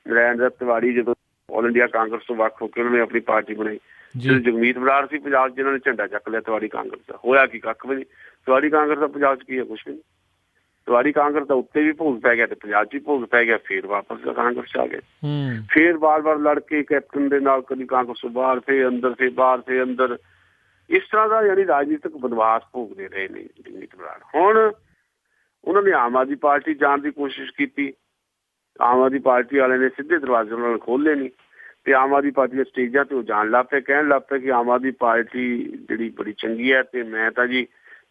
ਨਰਿੰਦਰ ਤਿਵਾੜੀ ਜਦੋਂ ਆਲ ਇੰਡੀਆ ਕਾਂਗਰਸ ਤੋਂ ਵੱਖ ਹੋ ਕੇ ਉਹਨਾਂ ਨੇ ਆਪਣੀ ਪਾਰਟੀ ਬਣਾਈ। ਜਦੋਂ ਜਗਮੀਤ ਬਰਾੜ ਸੀ ਪੰਜਾਬ 'ਚ, ਇਹਨਾਂ ਨੇ ਝੰਡਾ ਚੱਕ ਲਿਆ ਤਿਵਾੜੀ ਕਾਂਗਰਸ ਦਾ। ਹੋਇਆ ਕੀ? ਕੱਖ ਵੀ ਨਹੀਂ। ਤਿਵਾੜੀ ਕਾਂਗਰਸ ਦਾ ਪੰਜਾਬ 'ਚ ਕੀ ਹੈ? ਕੁਛ ਵੀ ਨਹੀਂ। ਤਿਵਾੜੀ ਕਾਂਗਰਸ ਦਾ ਉੱਤੇ ਵੀ ਭੋਗ ਪੈ ਗਿਆ ਤੇ ਪੰਜਾਬ 'ਚ ਵੀ ਭੋਗ ਪੈ ਗਿਆ। ਫਿਰ ਵਾਪਸ ਕਾਂਗਰਸ 'ਚ ਆ ਗਏ। ਫਿਰ ਬਾਰ-ਬਾਰ ਲੜ ਕੇ ਕੈਪਟਨ ਦੇ ਨਾਲ, ਕਦੀ ਕਾਂਗਰਸ ਤੋਂ ਬਾਹਰ, ਫਿਰ ਅੰਦਰ, ਫਿਰ ਬਾਹਰ, ਫਿਰ ਅੰਦਰ। ਇਸ ਤਰ੍ਹਾਂ ਦਾ ਯਾਨੀ ਰਾਜਨੀਤਿਕ ਬਦਮਾਸ਼ ਭੋਗਦੇ ਰਹੇ ਨੇ ਜਗਮੀਤ ਬਰਾੜ। ਹੁਣ ਉਹਨਾਂ ਨੇ ਆਮ ਆਦਮੀ ਪਾਰਟੀ ਜਾਣ ਦੀ ਕੋਸ਼ਿਸ਼ ਕੀਤੀ। ਆਮ ਆਦਮੀ ਪਾਰਟੀ ਵਾਲਿਆਂ ਨੇ ਸਿੱਧੇ ਦਰਵਾਜ਼ੇ ਨਾਲ ਖੋਲ੍ਹੇ ਨਹੀਂ ਤੇ ਆਮ ਆਦਮੀ ਪਾਰਟੀ ਦੇ ਸਟੇਜਾਂ ਤੇ ਉਹ ਜਾਣ ਲੱਗ ਪਏ, ਕਹਿਣ ਲੱਗ ਪਏ ਕਿ ਆਮ ਆਦਮੀ ਪਾਰਟੀ ਜਿਹੜੀ ਬੜੀ ਚੰਗੀ ਹੈ ਤੇ ਮੈਂ ਤਾਂ ਜੀ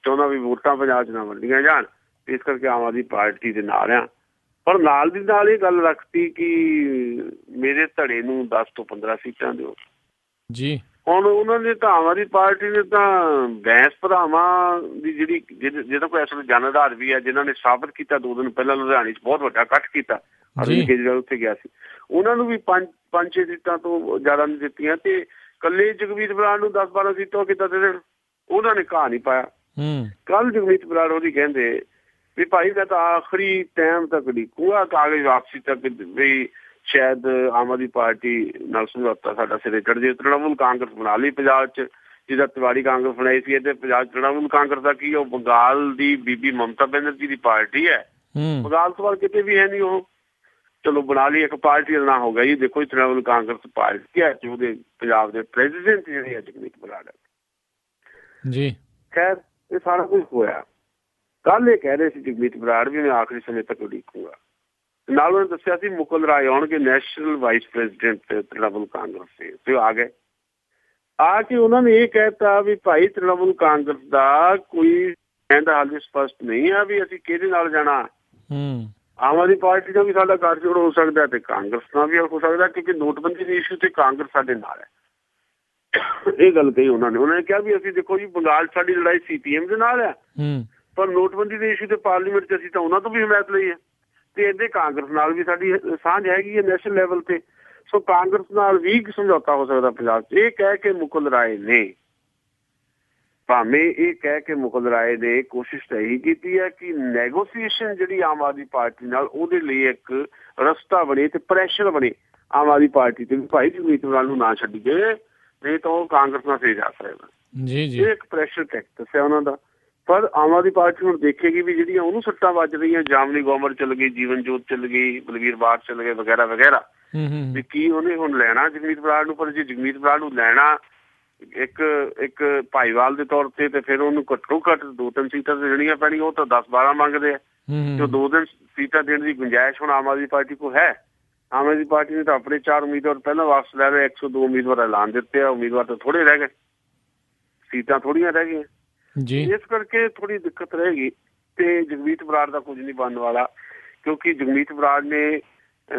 ਚਾਹੁੰਦਾ ਵੀ ਵੋਟਾਂ ਪੰਜਾਬ 'ਚ ਨਾ ਵੰਡੀਆਂ ਜਾਣ, ਇਸ ਕਰਕੇ ਆਮ ਆਦਮੀ ਪਾਰਟੀ ਦੇ ਨਾਲ ਆ। ਪਰ ਨਾਲ ਦੀ ਨਾਲ ਇਹ ਗੱਲ ਰੱਖਤੀ ਕਿ ਮੇਰੇ ਧੜੇ ਨੂੰ 10 ਤੋਂ 15 ਸੀਟਾਂ ਦਿਓ ਜੀ। ਹੁਣ ਉਹਨਾਂ ਨੇ ਤਾਂ ਆਮ ਆਦਮੀ ਪਾਰਟੀ ਨੇ ਤਾਂ ਬੈਂਸ ਭਰਾਵਾਂ ਦੀ ਜਿਹੜੀ ਜਿਹਦਾ ਕੋਈ ਅਸਲ ਜਨ ਆਧਾਰ ਵੀ ਹੈ, ਜਿਨ੍ਹਾਂ ਨੇ ਸਾਬਤ ਕੀਤਾ 2 ਦਿਨ ਪਹਿਲਾਂ ਲੁਧਿਆਣੇ 'ਚ ਬਹੁਤ ਵੱਡਾ ਇਕੱਠ ਕੀਤਾ, ਅਰਵਿੰਦ ਕੇਜਰੀਵਾਲ ਉੱਥੇ ਗਿਆ ਸੀ, ਉਹਨਾਂ ਨੂੰ ਵੀ 5-6 ਸੀਟਾਂ ਤੋਂ ਜ਼ਿਆਦਾ ਨਹੀਂ ਦਿੱਤੀਆਂ ਤੇ ਇਕੱਲੇ ਜਗਮੀਤ ਬਰਾੜ ਨੂੰ 10-12 ਸੀਟਾਂ ਕਿੱਦਾਂ ਦੇ ਦੇਣ? ਉਹਨਾਂ ਨੇ ਘਾਹ ਨਹੀਂ ਪਾਇਆ। ਕੱਲ ਜਗਮੀਤ ਬਰਾੜ ਉਹਦੀ ਕਹਿੰਦੇ ਵੀ ਭਾਈ ਮੈਂ ਤਾਂ ਆਖਰੀ ਟਾਈਮ ਤੱਕ ਡਿੱਕੂਗਾ, ਕਾਗਜ਼ ਵਾਪਸੀ ਤੱਕ ਵੀ ਸ਼ਾਇਦ ਆਮ ਆਦਮੀ ਪਾਰਟੀ ਨਾਲ ਸਮਝੌਤਾ ਸਾਡਾ ਸਿਰੇ ਚੜ੍ਹ ਜੇ। ਤ੍ਰਿਣਮੂਲ ਕਾਂਗਰਸ ਬਣਾ ਲਈ ਪੰਜਾਬ 'ਚ, ਜਿਹਦਾ ਤਿਵਾੜੀ ਕਾਂਗਰਸ ਬਣਾਈ ਸੀ। ਇਹਦੇ ਪੰਜਾਬ 'ਚ ਤ੍ਰਿਣਮੂਲ ਕਾਂਗਰਸ ਦਾ ਕੀ, ਉਹ ਬੰਗਾਲ ਦੀ ਬੀਬੀ ਮਮਤਾ ਬੈਨਰਜੀ ਦੀ ਪਾਰਟੀ ਹੈ। ਬੰਗਾਲ ਤੋਂ ਬਾਅਦ ਕਿਤੇ ਵੀ ਹੈ ਨਹੀਂ ਉਹ। ਚਲੋ ਬਣਾ ਲਈ ਇੱਕ ਪਾਰਟੀ ਦਾ ਨਾਂ ਹੋ ਗਿਆ ਜੀ, ਦੇਖੋ ਜੀ ਤ੍ਰਿਣਮੂਲ ਕਾਂਗਰਸ ਪਾਰਟੀ ਹੈ ਤੇ ਉਹਦੇ ਪੰਜਾਬ ਦੇ ਪ੍ਰੈਜ਼ੀਡੈਂਟ ਜਿਹੜੇ ਹੈ ਜਗਮੀਤ ਬਰਾੜ ਹੈ ਜੀ। ਖੈਰ ਇਹ ਸਾਰਾ ਕੁਝ ਹੋਇਆ। ਕੱਲ ਇਹ ਕਹਿ ਰਹੇ ਸੀ ਜਗਮੀਤ ਬਰਾੜ ਵੀ ਮੈਂ ਆਖਰੀ ਸਮੇਂ ਤੱਕ ਉਡੀਕੂਗਾ। ਨਾਲ ਉਹਨੇ ਦੱਸਿਆ ਸੀ ਮੁਕੁਲ ਰਾਏ ਆਉਣਗੇ, national vice president Trinamool Congress ਦੇ, ਤੇ ਆਗੇ ਆ ਕੇ ਉਹਨਾਂ ਨੇ ਇਹ ਕਹਿਤਾ ਵੀ ਭਾਈ ਤ੍ਰਿਣਮੂਲ ਕਾਂਗਰਸ ਦਾ ਕੋਈ ਕਹਿੰਦਾ ਹਾਲੇ ਸਪਸ਼ਟ ਨਹੀਂ ਆ ਵੀ ਅਸੀਂ ਕਿਹਦੇ ਨਾਲ ਜਾਣਾ। ਆਮ ਆਦਮੀ ਪਾਰਟੀ ਨਾਲ ਵੀ ਸਾਡਾ ਗੱਠਜੋੜ ਹੋ ਸਕਦਾ ਤੇ ਕਾਂਗਰਸ ਨਾਲ ਵੀ ਹੋ ਸਕਦਾ, ਕਿਉਂਕਿ ਨੋਟਬੰਦੀ ਦੇ ਇਸ਼ੂ ਤੇ ਕਾਂਗਰਸ ਸਾਡੇ ਨਾਲ ਹੈ। ਇਹ ਗੱਲ ਕਹੀ ਉਹਨਾਂ ਨੇ ਕਿਹਾ ਵੀ ਅਸੀਂ ਦੇਖੋ ਜੀ ਬੰਗਾਲ ਸਾਡੀ ਲੜਾਈ CPM ਦੇ ਨਾਲ ਹੈ, ਪਰ ਨੋਟਬੰਦੀ ਦੇ ਇਸ਼ੂ ਤੇ ਪਾਰਲੀਮੈਂਟ 'ਚ ਅਸੀਂ ਤਾਂ ਉਹਨਾਂ ਤੋਂ ਵੀ ਹਮਾਇਤ ਲਈ ਹੈ ਤੇ ਇੱਥੇ ਕਾਂਗਰਸ ਨਾਲ ਵੀ ਸਾਡੀ ਸਾਂਝ ਹੈਗੀ ਹੈ ਨੈਸ਼ਨਲ ਲੈਵਲ ਤੇ। ਸੋ ਕਾਂਗਰਸ ਨਾਲ ਵੀ ਸਮਝੌਤਾ ਹੋ ਸਕਦਾ ਪੰਜਾਬ 'ਚ। ਇਹ ਕਹਿ ਕੇ ਮੁਕੁਲ ਰਾਏ ਨੇ, ਭਾਵੇਂ ਇਹ ਕਹਿ ਕੇ ਮੁਕੁਲ ਰਾਏ ਨੇ ਕੋਸ਼ਿਸ਼ ਤਾਂ ਇਹੀ ਕੀਤੀ ਹੈ ਕਿ ਨੈਗੋਸੀਏਸ਼ਨ ਜਿਹੜੀ ਆਮ ਆਦਮੀ ਪਾਰਟੀ ਨਾਲ, ਉਹਦੇ ਲਈ ਇੱਕ ਰਸਤਾ ਬਣੇ ਤੇ ਪ੍ਰੈਸ਼ਰ ਬਣੇ ਆਮ ਆਦਮੀ ਪਾਰਟੀ ਤੇ ਵੀ ਭਾਈ ਜਗਮੀਤ ਬਰਾੜ ਨੂੰ ਨਾ ਛੱਡੀਏ, ਨਹੀਂ ਤਾਂ ਉਹ ਕਾਂਗਰਸ ਨਾਲ ਫੇਰ ਜਾ ਸਕਦਾ ਜੀ। ਇਹ ਇੱਕ ਪ੍ਰੈਸ਼ਰ ਟੈਕ ਦੱਸਿਆ ਉਹਨਾਂ ਦਾ। ਪਰ ਆਮ ਆਦਮੀ ਪਾਰਟੀ ਹੁਣ ਦੇਖੇਗੀ ਵੀ ਜਿਹੜੀਆਂ ਉਹਨੂੰ ਸੱਟਾਂ ਵੱਜ ਰਹੀਆਂ, ਜਾਮਨੀ ਗੋਮਰ ਚੱਲ ਗਈ, ਜੀਵਨ ਜੋਤ ਚੱਲ ਗਈ, ਬਲਵੀਰ ਬਾਰ ਚੱਲ ਗਏ ਵਗੈਰਾ ਵਗੈਰਾ, ਵੀ ਕੀ ਉਹਨੇ ਹੁਣ ਲੈਣਾ ਜਗਮੀਤ ਬਰਾੜ ਨੂੰ? ਪਰ ਜੇ ਜਗਮੀਤ ਬਰਾੜ ਨੂੰ ਲੈਣਾ ਇੱਕ ਭਾਈਵਾਲ ਦੇ ਤੌਰ ਤੇ ਫਿਰ ਉਹਨੂੰ ਘੱਟੋ ਘੱਟ 2-3 ਸੀਟਾਂ ਤੇ ਦੇਣੀਆਂ ਪੈਣੀਆਂ। ਉਹ ਤਾਂ 10-12 ਮੰਗਦੇ ਆ ਤੇ 2 ਸੀਟਾਂ ਦੇਣ ਦੀ ਗੁੰਜਾਇਸ਼ ਹੁਣ ਆਮ ਆਦਮੀ ਪਾਰਟੀ ਕੋਲ ਹੈ। ਆਮ ਆਦਮੀ ਪਾਰਟੀ ਨੇ ਤਾਂ ਆਪਣੇ 4 ਉਮੀਦਵਾਰ ਪਹਿਲਾਂ ਵਾਪਸ ਲੈ ਰਹੇ, 102 ਉਮੀਦਵਾਰ ਐਲਾਨ ਦਿੱਤੇ ਆ, ਉਮੀਦਵਾਰ ਤਾਂ ਥੋੜੇ ਰਹਿ ਗਏ, ਸੀਟਾਂ ਥੋੜੀਆਂ ਰਹਿ ਗਈਆਂ ਜੀ। ਇਸ ਕਰਕੇ ਥੋੜੀ ਦਿੱਕਤ ਰਹੇਗੀ ਤੇ ਜਗਮੀਤ ਬਰਾੜ ਦਾ ਕੁਝ ਨਹੀਂ ਬਣਨ ਵਾਲਾ, ਕਿਉਂਕਿ ਜਗਮੀਤ ਬਰਾੜ ਨੇ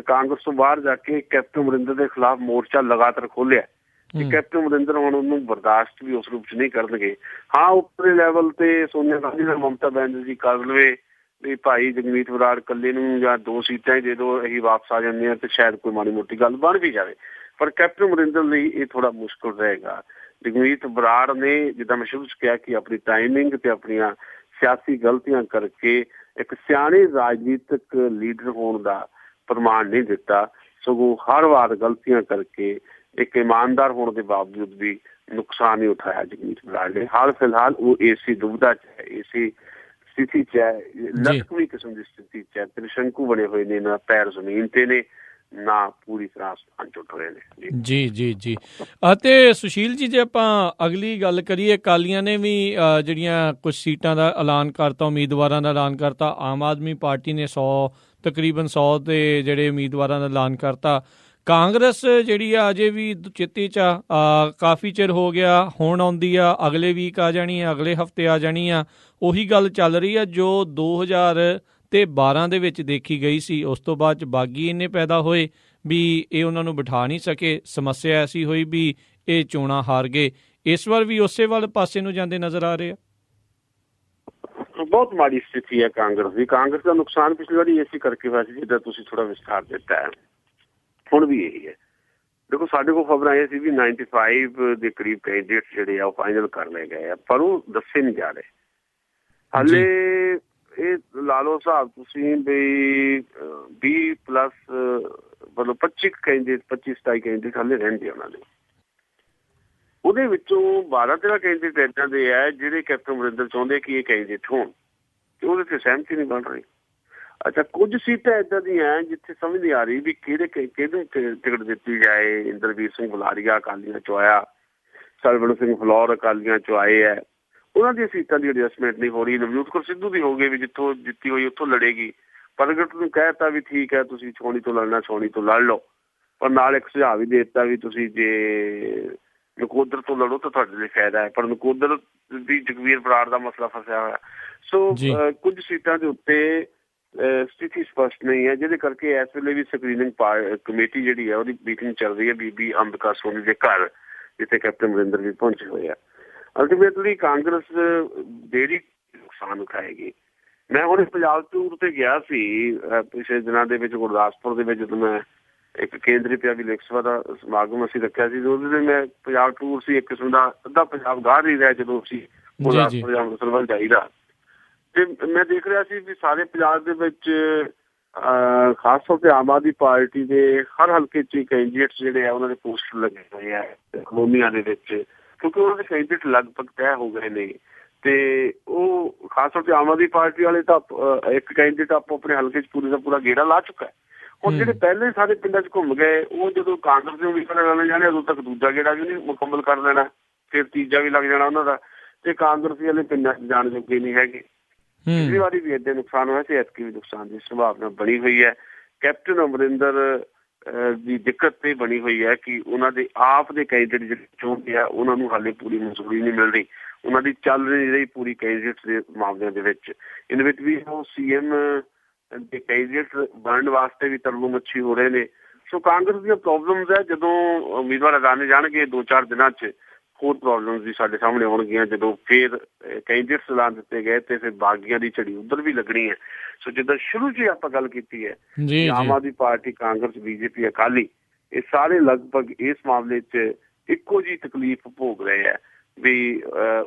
ਕਾਂਗਰਸ ਤੋਂ ਬਾਹਰ ਜਾ ਕੇ ਕੈਪਟਨ ਅਮਰਿੰਦਰ ਦੇ ਖਿਲਾਫ ਮੋਰਚਾ ਲਗਾਤਾਰ ਖੋਲਿਆ ਕਿ ਕੈਪਟਨ ਅਮਰਿੰਦਰ ਹੁਣ ਉਹਨੂੰ ਬਰਦਾਸ਼ਤ ਵੀ ਉਸ ਰੂਪ 'ਚ ਨਹੀਂ ਕਰਨਗੇ। ਹਾਂ ਉੱਪਰਲੇ ਲੈਵਲ ਤੇ ਸੋਨੀਆ ਗਾਂਧੀ ਨਾਲ ਮਮਤਾ ਬੈਨਰਜੀ ਕਰ ਲਵੇ ਵੀ ਭਾਈ ਜਗਮੀਤ ਬਰਾੜ ਇਕੱਲੇ ਨੂੰ ਜਾਂ 2 ਸੀਟਾਂ ਹੀ ਦੇ ਦਿਓ, ਅਸੀਂ ਵਾਪਸ ਆ ਜਾਂਦੇ ਹਾਂ, ਤੇ ਸ਼ਾਇਦ ਕੋਈ ਮਾੜੀ ਮੋਟੀ ਗੱਲ ਬਣ ਵੀ ਜਾਵੇ। ਪਰ ਕੈਪਟਨ ਅਮਰਿੰਦਰ ਲਈ ਇਹ ਥੋੜਾ ਮੁਸ਼ਕਿਲ ਰਹੇਗਾ। ਜਗਮੀਤ ਬਰਾੜ ਨੇ, ਜਿੱਦਾਂ ਮੈਂ ਸ਼ੁਰੂ 'ਚ ਕਿਹਾ, ਕਿ ਆਪਣੀ ਟਾਈਮਿੰਗ ਤੇ ਆਪਣੀਆਂ ਸਿਆਸੀ ਗਲਤੀਆਂ ਕਰਕੇ ਇੱਕ ਸਿਆਣੇ ਰਾਜਨੀਤਿਕ ਲੀਡਰ ਹੋਣ ਦਾ ਪ੍ਰਮਾਣ ਨਹੀਂ ਦਿੱਤਾ, ਸਗੋਂ ਹਰ ਵਾਰ ਗਲਤੀਆਂ ਕਰਕੇ ਇੱਕ ਇਮਾਨਦਾਰ ਹੋਣ ਦੇ ਬਾਵਜੂਦ ਵੀ ਨੁਕਸਾਨ ਹੀ ਉਠਾਇਆ ਜਗਮੀਤ ਬਰਾੜ ਨੇ। ਹਾਲ ਫਿਲਹਾਲ ਉਹ ਇਸੇ ਦੁਬਿਧਾ 'ਚ ਹੈ, ਇਸੇ ਸਥਿਤੀ 'ਚ ਹੈ, ਲਟਕਵੀਂ ਕਿਸਮ ਦੀ ਸਥਿਤੀ 'ਚ ਹੈ। ਤ੍ਰਿਸ਼ੰਕੂ ਬਣੇ ਹੋਏ ਨੇ, ਨਾ ਪੈਰ ਜ਼ਮੀਨ ਤੇ ਨੇ ਨਾ ਪੂਰੀ ਤਰ੍ਹਾਂ ਅਸਮਾਨ ਚੁੱਟ ਰਹੇ ਨੇ। ਜੀ ਜੀ ਜੀ। ਅਤੇ ਸੁਸ਼ੀਲ ਜੀ, ਜੇ ਆਪਾਂ ਅਗਲੀ ਗੱਲ ਕਰੀਏ, ਅਕਾਲੀਆਂ ਨੇ ਵੀ ਜਿਹੜੀਆਂ ਕੁਝ ਸੀਟਾਂ ਦਾ ਐਲਾਨ ਕਰਤਾ, ਉਮੀਦਵਾਰਾਂ ਦਾ ਐਲਾਨ ਕਰਤਾ। ਆਮ ਆਦਮੀ ਪਾਰਟੀ ਨੇ ਤਕਰੀਬਨ 100 ਦੇ ਜਿਹੜੇ ਉਮੀਦਵਾਰਾਂ ਦਾ ਐਲਾਨ ਕਰਤਾ। ਕਾਂਗਰਸ ਜਿਹੜੀ ਆ ਅਜੇ ਵੀ ਚਿੱਤੀ 'ਚ ਆ, ਕਾਫੀ ਚਿਰ ਹੋ ਗਿਆ, ਹੁਣ ਆਉਂਦੀ ਆ, ਅਗਲੇ ਵੀਕ ਆ ਜਾਣੀ ਆ, ਅਗਲੇ ਹਫਤੇ ਆ ਜਾਣੀ ਆ। ਉਹੀ ਗੱਲ ਚੱਲ ਰਹੀ ਆ ਜੋ 2012 ਦੇ ਵਿੱਚ ਦੇਖੀ ਗਈ ਸੀ। ਉਸ ਤੋਂ ਬਾਅਦ 'ਚ ਬਾਗੀ ਇੰਨੇ ਪੈਦਾ ਹੋਏ ਵੀ ਇਹ ਉਹਨਾਂ ਨੂੰ ਬਿਠਾ ਨਹੀਂ ਸਕੇ। ਸਮੱਸਿਆ ਐਸੀ ਹੋਈ ਵੀ ਇਹ ਚੋਣਾਂ ਹਾਰ ਗਏ। ਇਸ ਵਾਰ ਵੀ ਉਸੇ ਵੱਲ ਪਾਸੇ ਨੂੰ ਜਾਂਦੇ ਨਜ਼ਰ ਆ ਰਹੇ ਆ। ਬਹੁਤ ਮਾੜੀ ਸਥਿਤੀ ਹੈ ਕਾਂਗਰਸ ਦੀ। ਕਾਂਗਰਸ ਦਾ ਨੁਕਸਾਨ ਪਿਛਲੀ ਵਾਰੀ ਇਸੇ ਕਰਕੇ ਹੋਇਆ ਸੀ ਜਿੱਦਾਂ ਤੁਸੀਂ ਥੋੜਾ ਵਿਸਥਾਰ ਦਿੱਤਾ ਹੈ। ਹੁਣ ਵੀ ਇਹੀ ਹੈ। ਦੇਖੋ, ਸਾਡੇ ਕੋਲ ਖਬਰਾਂ ਇਹ ਸੀ ਵੀ 95 ਦੇ ਕਰੀਬ ਕੈਂਡੀਡੇਟ ਜਿਹੜੇ ਆ ਉਹ ਫਾਈਨਲ ਕਰ ਲਏ ਗਏ ਆ, ਪਰ ਉਹ ਦੱਸੇ ਨਹੀਂ ਜਾ ਰਹੇ ਹਾਲੇ। ਇਹ ਲਾ ਲਓ ਹਿਸਾਬ ਤੁਸੀਂ ਵੀ 20+ ਮਤਲਬ 25 ਕੈਂਡੀਡੇਟ, 25-27 ਕੈਂਡੀਡੇਟ ਹਾਲੇ ਰਹਿੰਦੇ ਉਹਨਾਂ ਦੇ। ਉਹਦੇ ਵਿੱਚੋਂ 12-13 ਕੈਂਡੀਡੇਟ ਇੱਦਾਂ ਦੇ ਆ ਜਿਹੜੇ ਕੈਪਟਨ ਅਮਰਿੰਦਰ ਚਾਹੁੰਦੇ ਕਿ ਇਹ ਕੈਂਡੀਡੇਟ ਹੋਣ, ਤੇ ਉਹਦੇ ਤੇ ਸਹਿਮਤੀ ਨਹੀਂ ਬਣ ਰਹੀ। ਅੱਛਾ, ਕੁਝ ਸੀਟਾਂ ਇੱਦਾਂ ਦੀਆਂ ਜਿੱਥੇ ਸਮਝ ਨਹੀਂ ਆ ਰਹੀ ਵੀ ਕਿਹਦੇ ਟਿਕਟ ਦਿੱਤੀ ਜਾਏ। ਇੰਦਰਵੀਰ ਸਿੰਘ ਬੁਲਾਰੀਆ ਅਕਾਲੀਆਂ ਚੋਂ ਆਇਆ, ਸਰਵਣ ਸਿੰਘ ਫਲੌਰ ਅਕਾਲੀਆਂ ਚੋਂ ਆਏ ਹੈ। ਉਹਨਾਂ ਦੀਆਂ ਸੀਟਾਂ ਦੀ ਐਡਜਸਟਮੈਂਟ ਨਹੀਂ ਹੋ ਰਹੀ। ਨਵਜੋਤ ਕੌਰ ਸਿੱਧੂ ਦੀ ਹੋ ਗਈ ਵੀ ਜਿੱਥੋਂ ਜਿੱਤੀ ਹੋਈ ਉੱਥੋਂ ਲੜੇਗੀ। ਪ੍ਰਗਟ ਨੂੰ ਕਹਿ ਦਿੱਤਾ ਵੀ ਠੀਕ ਹੈ, ਤੁਸੀਂ ਛਾਉਣੀ ਤੋਂ ਲੜਨਾ ਛਾਉਣੀ ਤੋਂ ਲੜ ਲਓ, ਪਰ ਨਾਲ ਇੱਕ ਸੁਝਾਅ ਵੀ ਦੇ ਦਿੱਤਾ ਵੀ ਤੁਸੀਂ ਜੇ ਨਕੋਦਰ ਤੋਂ ਲੜੋ ਤਾਂ ਤੁਹਾਡੇ ਲਈ ਫਾਇਦਾ ਹੈ। ਪਰ ਨਕੋਦਰ ਵੀ ਜਗਵੀਰ ਬਰਾੜ ਦਾ ਮਸਲਾ ਫਸਿਆ ਹੋਇਆ। ਸੋ ਕੁਝ ਸੀਟਾਂ ਦੇ ਉੱਤੇ ਸਥਿਤੀ ਸਪਸ਼ਟ ਨਹੀਂ ਹੈ, ਜਿਹਦੇ ਕਰਕੇ ਇਸ ਵੇਲੇ ਵੀ ਸਕਰੀਨਿੰਗ ਕਮੇਟੀ ਜਿਹੜੀ ਹੈ ਉਹਦੀ ਮੀਟਿੰਗ ਚੱਲ ਰਹੀ ਹੈ ਬੀਬੀ ਅੰਬਿਕਾ ਸੋਨੀ ਦੇ ਘਰ, ਜਿੱਥੇ ਕੈਪਟਨ ਅਮਰਿੰਦਰ ਵੀ ਪਹੁੰਚੇ ਹੋਏ ਆ। ਅਲਟੀਮੇਟਲੀ ਕਾਂਗਰਸ ਜਿਹੜੀ ਨੁਕਸਾਨ ਉਠਾਏਗੀ। ਮੈਂ ਹੁਣ ਪੰਜਾਬ ਟੂਰ ਤੇ ਗਿਆ ਸੀ ਪਿਛਲੇ ਦਿਨਾਂ ਦੇ ਵਿੱਚ ਗੁਰਦਾਸਪੁਰ ਦੇ ਵਿੱਚ, ਜਦੋਂ ਮੈਂ ਇੱਕ ਕੇਂਦਰੀ ਪੰਜਾਬੀ ਲੋਕ ਸਭਾ ਦਾ ਸਮਾਗਮ ਅਸੀਂ ਰੱਖਿਆ ਸੀ, ਉਹਦੇ ਤੇ ਮੈਂ ਪੰਜਾਬ ਟੂਰ ਸੀ, ਇੱਕ ਕਿਸਮ ਦਾ ਅੱਧਾ ਪੰਜਾਬ ਗਾਹ ਨਹੀਂ ਰਿਹਾ ਜਦੋਂ ਅਸੀਂ ਗੁਰਦਾਸਪੁਰ ਜਾਂ ਅੰਮ੍ਰਿਤਸਰ ਵੱਲ ਜਾਈਦਾ। ਤੇ ਮੈਂ ਦੇਖ ਰਿਹਾ ਸੀ ਵੀ ਸਾਰੇ ਪੰਜਾਬ ਦੇ ਵਿੱਚ ਖਾਸ ਤੌਰ ਤੇ ਆਮ ਆਦਮੀ ਪਾਰਟੀ ਦੇ ਹਰ ਹਲਕੇ 'ਚ ਕੈਂਡੀਡੇਟਸ ਜਿਹੜੇ ਆ ਉਹਨਾਂ ਦੇ ਪੋਸਟਰ ਲੱਗੇ ਹੋਏ ਆ ਕਲੋਨੀਆਂ ਦੇ ਵਿੱਚ, ਕਿਉਂਕਿ ਉਹਨਾਂ ਦੇ ਕੈਂਡੀਡੇਟ ਲਗਭਗ ਤੈਅ ਹੋ ਗਏ ਨੇ। ਤੇ ਉਹ ਖਾਸ ਤੌਰ ਤੇ ਆਮ ਆਦਮੀ ਪਾਰਟੀ ਵਾਲੇ ਤਾਂ ਇੱਕ ਕੈਂਡੀਡੇਟ ਆਪੋ ਆਪਣੇ ਹਲਕੇ 'ਚ ਪੂਰੀ ਦਾ ਪੂਰਾ ਗੇੜਾ ਲਾ ਚੁੱਕਾ ਹੈ। ਹੁਣ ਜਿਹੜੇ ਪਹਿਲੇ ਸਾਰੇ ਪਿੰਡਾਂ 'ਚ ਘੁੰਮ ਗਏ, ਉਹ ਜਦੋਂ ਕਾਂਗਰਸ ਦੇ ਉਮੀਦਵਾਰ ਲੈਣੇ ਜਾਣੇ ਉਦੋਂ ਤੱਕ ਦੂਜਾ ਗੇੜਾ ਵੀ ਨਹੀਂ ਮੁਕੰਮਲ ਕਰ ਲੈਣਾ, ਫਿਰ ਤੀਜਾ ਵੀ ਲੱਗ ਜਾਣਾ ਉਹਨਾਂ ਦਾ। ਤੇ ਕਾਂਗਰਸੀ ਵਾਲੇ ਪਿੰਡਾਂ 'ਚ ਜਾਣ ਜੋਗੇ ਨਹੀਂ ਹੈਗੇ। ਪਿਛਲੀ ਵਾਰੀ ਵੀ ਏਦਾਂ ਨੁਕਸਾਨ ਹੋਇਆ ਤੇ ਐਤਕੀ ਵੀ ਨੁਕਸਾਨ ਦੀ ਸੰਭਾਵਨਾ ਬਣੀ ਹੋਈ ਹੈ। ਕੈਪਟਨ ਅਮਰਿੰਦਰ ਦੀ ਦਿੱਕਤ ਤੇ ਬਣੀ ਹੋਈ ਹੈ ਕਿ ਉਹਨਾਂ ਦੇ ਆਪ ਦੇ ਕੈਂਡੀਡੇਟ ਜਿਹੜੇ ਚਾਹੁੰਦੇ ਆ ਉਹਨਾਂ ਨੂੰ ਹਾਲੇ ਪੂਰੀ ਮਨਜ਼ੂਰੀ ਨਹੀਂ ਮਿਲ ਰਹੀ। ਉਹਨਾਂ ਦੀ ਚੱਲ ਨਹੀਂ ਰਹੀ ਪੂਰੀ ਕੈਂਡੀਡੇਟ ਦੇ ਮਾਮਲਿਆਂ ਦੇ ਵਿੱਚ। ਇਹਦੇ ਵਿੱਚ ਵੀ ਉਹ CM ਦੇ ਕੈਂਡੀਡੇਟ ਬਣਨ ਵਾਸਤੇ ਵੀ ਤਰਲੂ ਮੱਛੀ ਹੋ ਰਹੇ ਨੇ। ਸੋ ਕਾਂਗਰਸ ਦੀਆਂ ਪ੍ਰੋਬਲਮਸ ਹੈ। ਜਦੋਂ ਉਮੀਦਵਾਰ ਐਲਾਨੇ ਜਾਣਗੇ 2-4 ਦਿਨਾਂ 'ਚ ਹੋਰ ਪ੍ਰੋਬਲਮਸ ਵੀ ਸਾਡੇ ਸਾਹਮਣੇ ਆਉਣਗੀਆਂ। ਜਦੋਂ ਫਿਰ ਕੈਂਡੀਡੇਟਸ ਐਲਾਨ ਦਿੱਤੇ ਗਏ ਤੇ ਫਿਰ ਬਾਗੀਆਂ ਦੀ ਝੜੀ ਉੱਧਰ ਵੀ ਲੱਗਣੀ ਹੈ। ਸੋ ਜਿੱਦਾਂ ਸ਼ੁਰੂ 'ਚ ਆਪਾਂ ਗੱਲ ਕੀਤੀ ਹੈ, ਆਮ ਆਦਮੀ ਪਾਰਟੀ, ਕਾਂਗਰਸ, BJP, ਅਕਾਲੀ, ਇਹ ਸਾਰੇ ਲਗਭਗ ਇਸ ਮਾਮਲੇ 'ਚ ਇੱਕੋ ਜਿਹੀ ਤਕਲੀਫ ਭੋਗ ਰਹੇ ਆ ਵੀ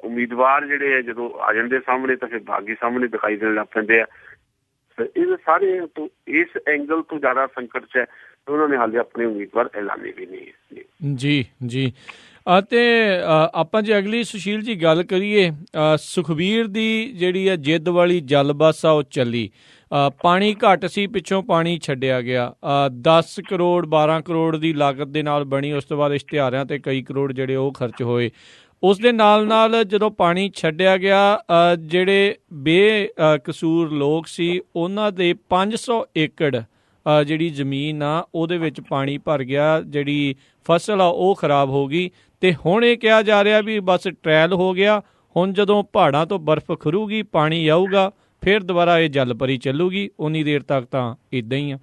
ਉਮੀਦਵਾਰ ਜਿਹੜੇ ਆ ਜਦੋਂ ਆ ਜਾਂਦੇ ਸਾਹਮਣੇ ਤਾਂ ਫਿਰ ਬਾਗੀ ਸਾਹਮਣੇ ਦਿਖਾਈ ਦੇਣ ਲੱਗ ਪੈਂਦੇ ਆ। ਇਹ ਸਾਰੇ ਤੋਂ ਇਸ ਐਂਗਲ ਤੋਂ ਜ਼ਿਆਦਾ ਸੰਕਟ 'ਚ ਹੈ ਉਹਨਾਂ ਨੇ ਹਾਲੇ ਆਪਣੇ ਉਮੀਦਵਾਰ ਐਲਾਨੇ ਵੀ ਨਹੀਂ ਹੈ। ਜੀ ਜੀ। ਅਤੇ ਆਪਾਂ ਜੇ ਅਗਲੀ ਸੁਸ਼ੀਲ ਜੀ ਗੱਲ ਕਰੀਏ, ਸੁਖਬੀਰ ਦੀ ਜਿਹੜੀ ਹੈ ਜਿੱਦ ਵਾਲੀ ਜਲਬਸ ਆ ਉਹ ਚੱਲੀ। ਪਾਣੀ ਘੱਟ ਸੀ, ਪਿੱਛੋਂ ਪਾਣੀ ਛੱਡਿਆ ਗਿਆ। 10 ਕਰੋੜ 12 ਕਰੋੜ ਦੀ ਲਾਗਤ ਦੇ ਨਾਲ ਬਣੀ। ਉਸ ਤੋਂ ਬਾਅਦ ਇਸ਼ਤਿਹਾਰਿਆਂ ਤੇ ਕਈ ਕਰੋੜ ਜਿਹੜੇ ਉਹ ਖਰਚ ਹੋਏ। ਉਸ ਦੇ ਨਾਲ ਜਦੋਂ ਪਾਣੀ ਛੱਡਿਆ ਗਿਆ, ਜਿਹੜੇ ਬੇਕਸੂਰ ਲੋਕ ਸੀ ਉਹਨਾਂ ਦੇ 500 ਏਕੜ ਜਿਹੜੀ ਜ਼ਮੀਨ ਆ ਉਹਦੇ ਵਿੱਚ ਪਾਣੀ ਭਰ ਗਿਆ। ਜਿਹੜੀ ਫਸਲ ਆ ਉਹ ਖਰਾਬ ਹੋ ਗਈ। ਤੇ ਹੁਣ ਇਹ ਕਿਹਾ ਜਾ ਰਿਹਾ ਵੀ ਬਸ ਟ੍ਰਾਇਲ ਹੋ ਗਿਆ, ਹੁਣ ਜਦੋਂ ਪਹਾੜਾਂ ਤੋਂ ਬਰਫ਼ ਖਰੂਗੀ, ਪਾਣੀ ਆਊਗਾ, ਫਿਰ ਦੁਬਾਰਾ ਇਹ ਜਲ ਪਰੀ ਚੱਲੂਗੀ। ਉਨੀ ਦੇਰ ਤੱਕ ਤਾਂ ਇੱਦਾਂ ਹੀ ਆ।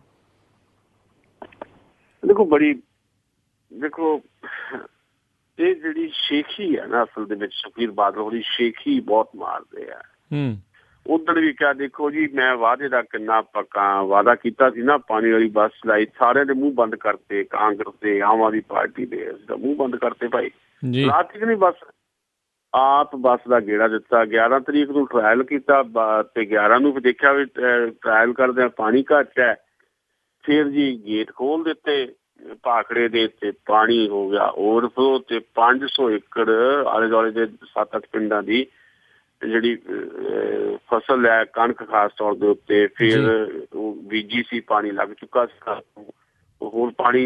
ਦੇਖੋ ਇਹ ਜਿਹੜੀ ਸ਼ੇਖੀ ਹੈ ਨਾ, ਅਸਲ ਦੇ ਵਿੱਚ ਸੁਖਬੀਰ ਬਾਦਲ ਉਹਦੀ ਸ਼ੇਖੀ ਬਹੁਤ ਮਾਰਦੇ ਆ। ਉਧਰ ਵੀ ਕਿਹਾ, ਦੇਖੋ ਜੀ ਮੈਂ ਵਾਅਦੇ ਦਾ ਕਿੰਨਾ ਪੱਕਾ ਵਾਅਦਾ ਕੀਤਾ ਸੀ ਨਾ, ਪਾਣੀ ਵਾਲੀ ਬੱਸ ਚਲਾਈ, ਸਾਰਿਆਂ ਦੇ ਮੂੰਹ ਬੰਦ ਕਰਤੇ, ਕਾਂਗਰਸ ਦੇ, ਆਮ ਆਦਮੀ ਪਾਰਟੀ ਦੇ ਮੂੰਹ ਬੰਦ ਕਰਤੇ ਭਾਈ। ਰਾਤ ਨਹੀਂ ਬੱਸ ਆਪ ਬੱਸ ਦਾ ਗੇੜਾ ਦਿੱਤਾ। 11 ਤਰੀਕ ਨੂੰ ਟਰਾਇਲ ਕੀਤਾ ਤੇ 11 ਨੂੰ ਦੇਖਿਆ ਵੀ ਟਰਾਇਲ ਕਰਦਿਆਂ ਪਾਣੀ ਘੱਟ ਹੈ। ਫਿਰ ਜੀ ਗੇਟ ਖੋਲ ਦਿੱਤੇ ਭਾਖੜੇ ਦੇ, ਤੇ ਪਾਣੀ ਹੋ ਗਿਆ ਓਵਰਫਲੋ ਤੇ 500 ਏਕੜ ਆਲੇ ਦੁਆਲੇ ਦੇ 7-8 ਪਿੰਡਾਂ ਦੀ ਜਿਹੜੀ ਫਸਲ ਹੈ, ਕਣਕ ਖਾਸ ਤੌਰ ਦੇ ਉੱਤੇ, ਫਿਰ ਉਹ ਬੀਜੀ ਸੀ, ਪਾਣੀ ਲੱਗ ਚੁੱਕਾ ਸੀ, ਹੋਰ ਪਾਣੀ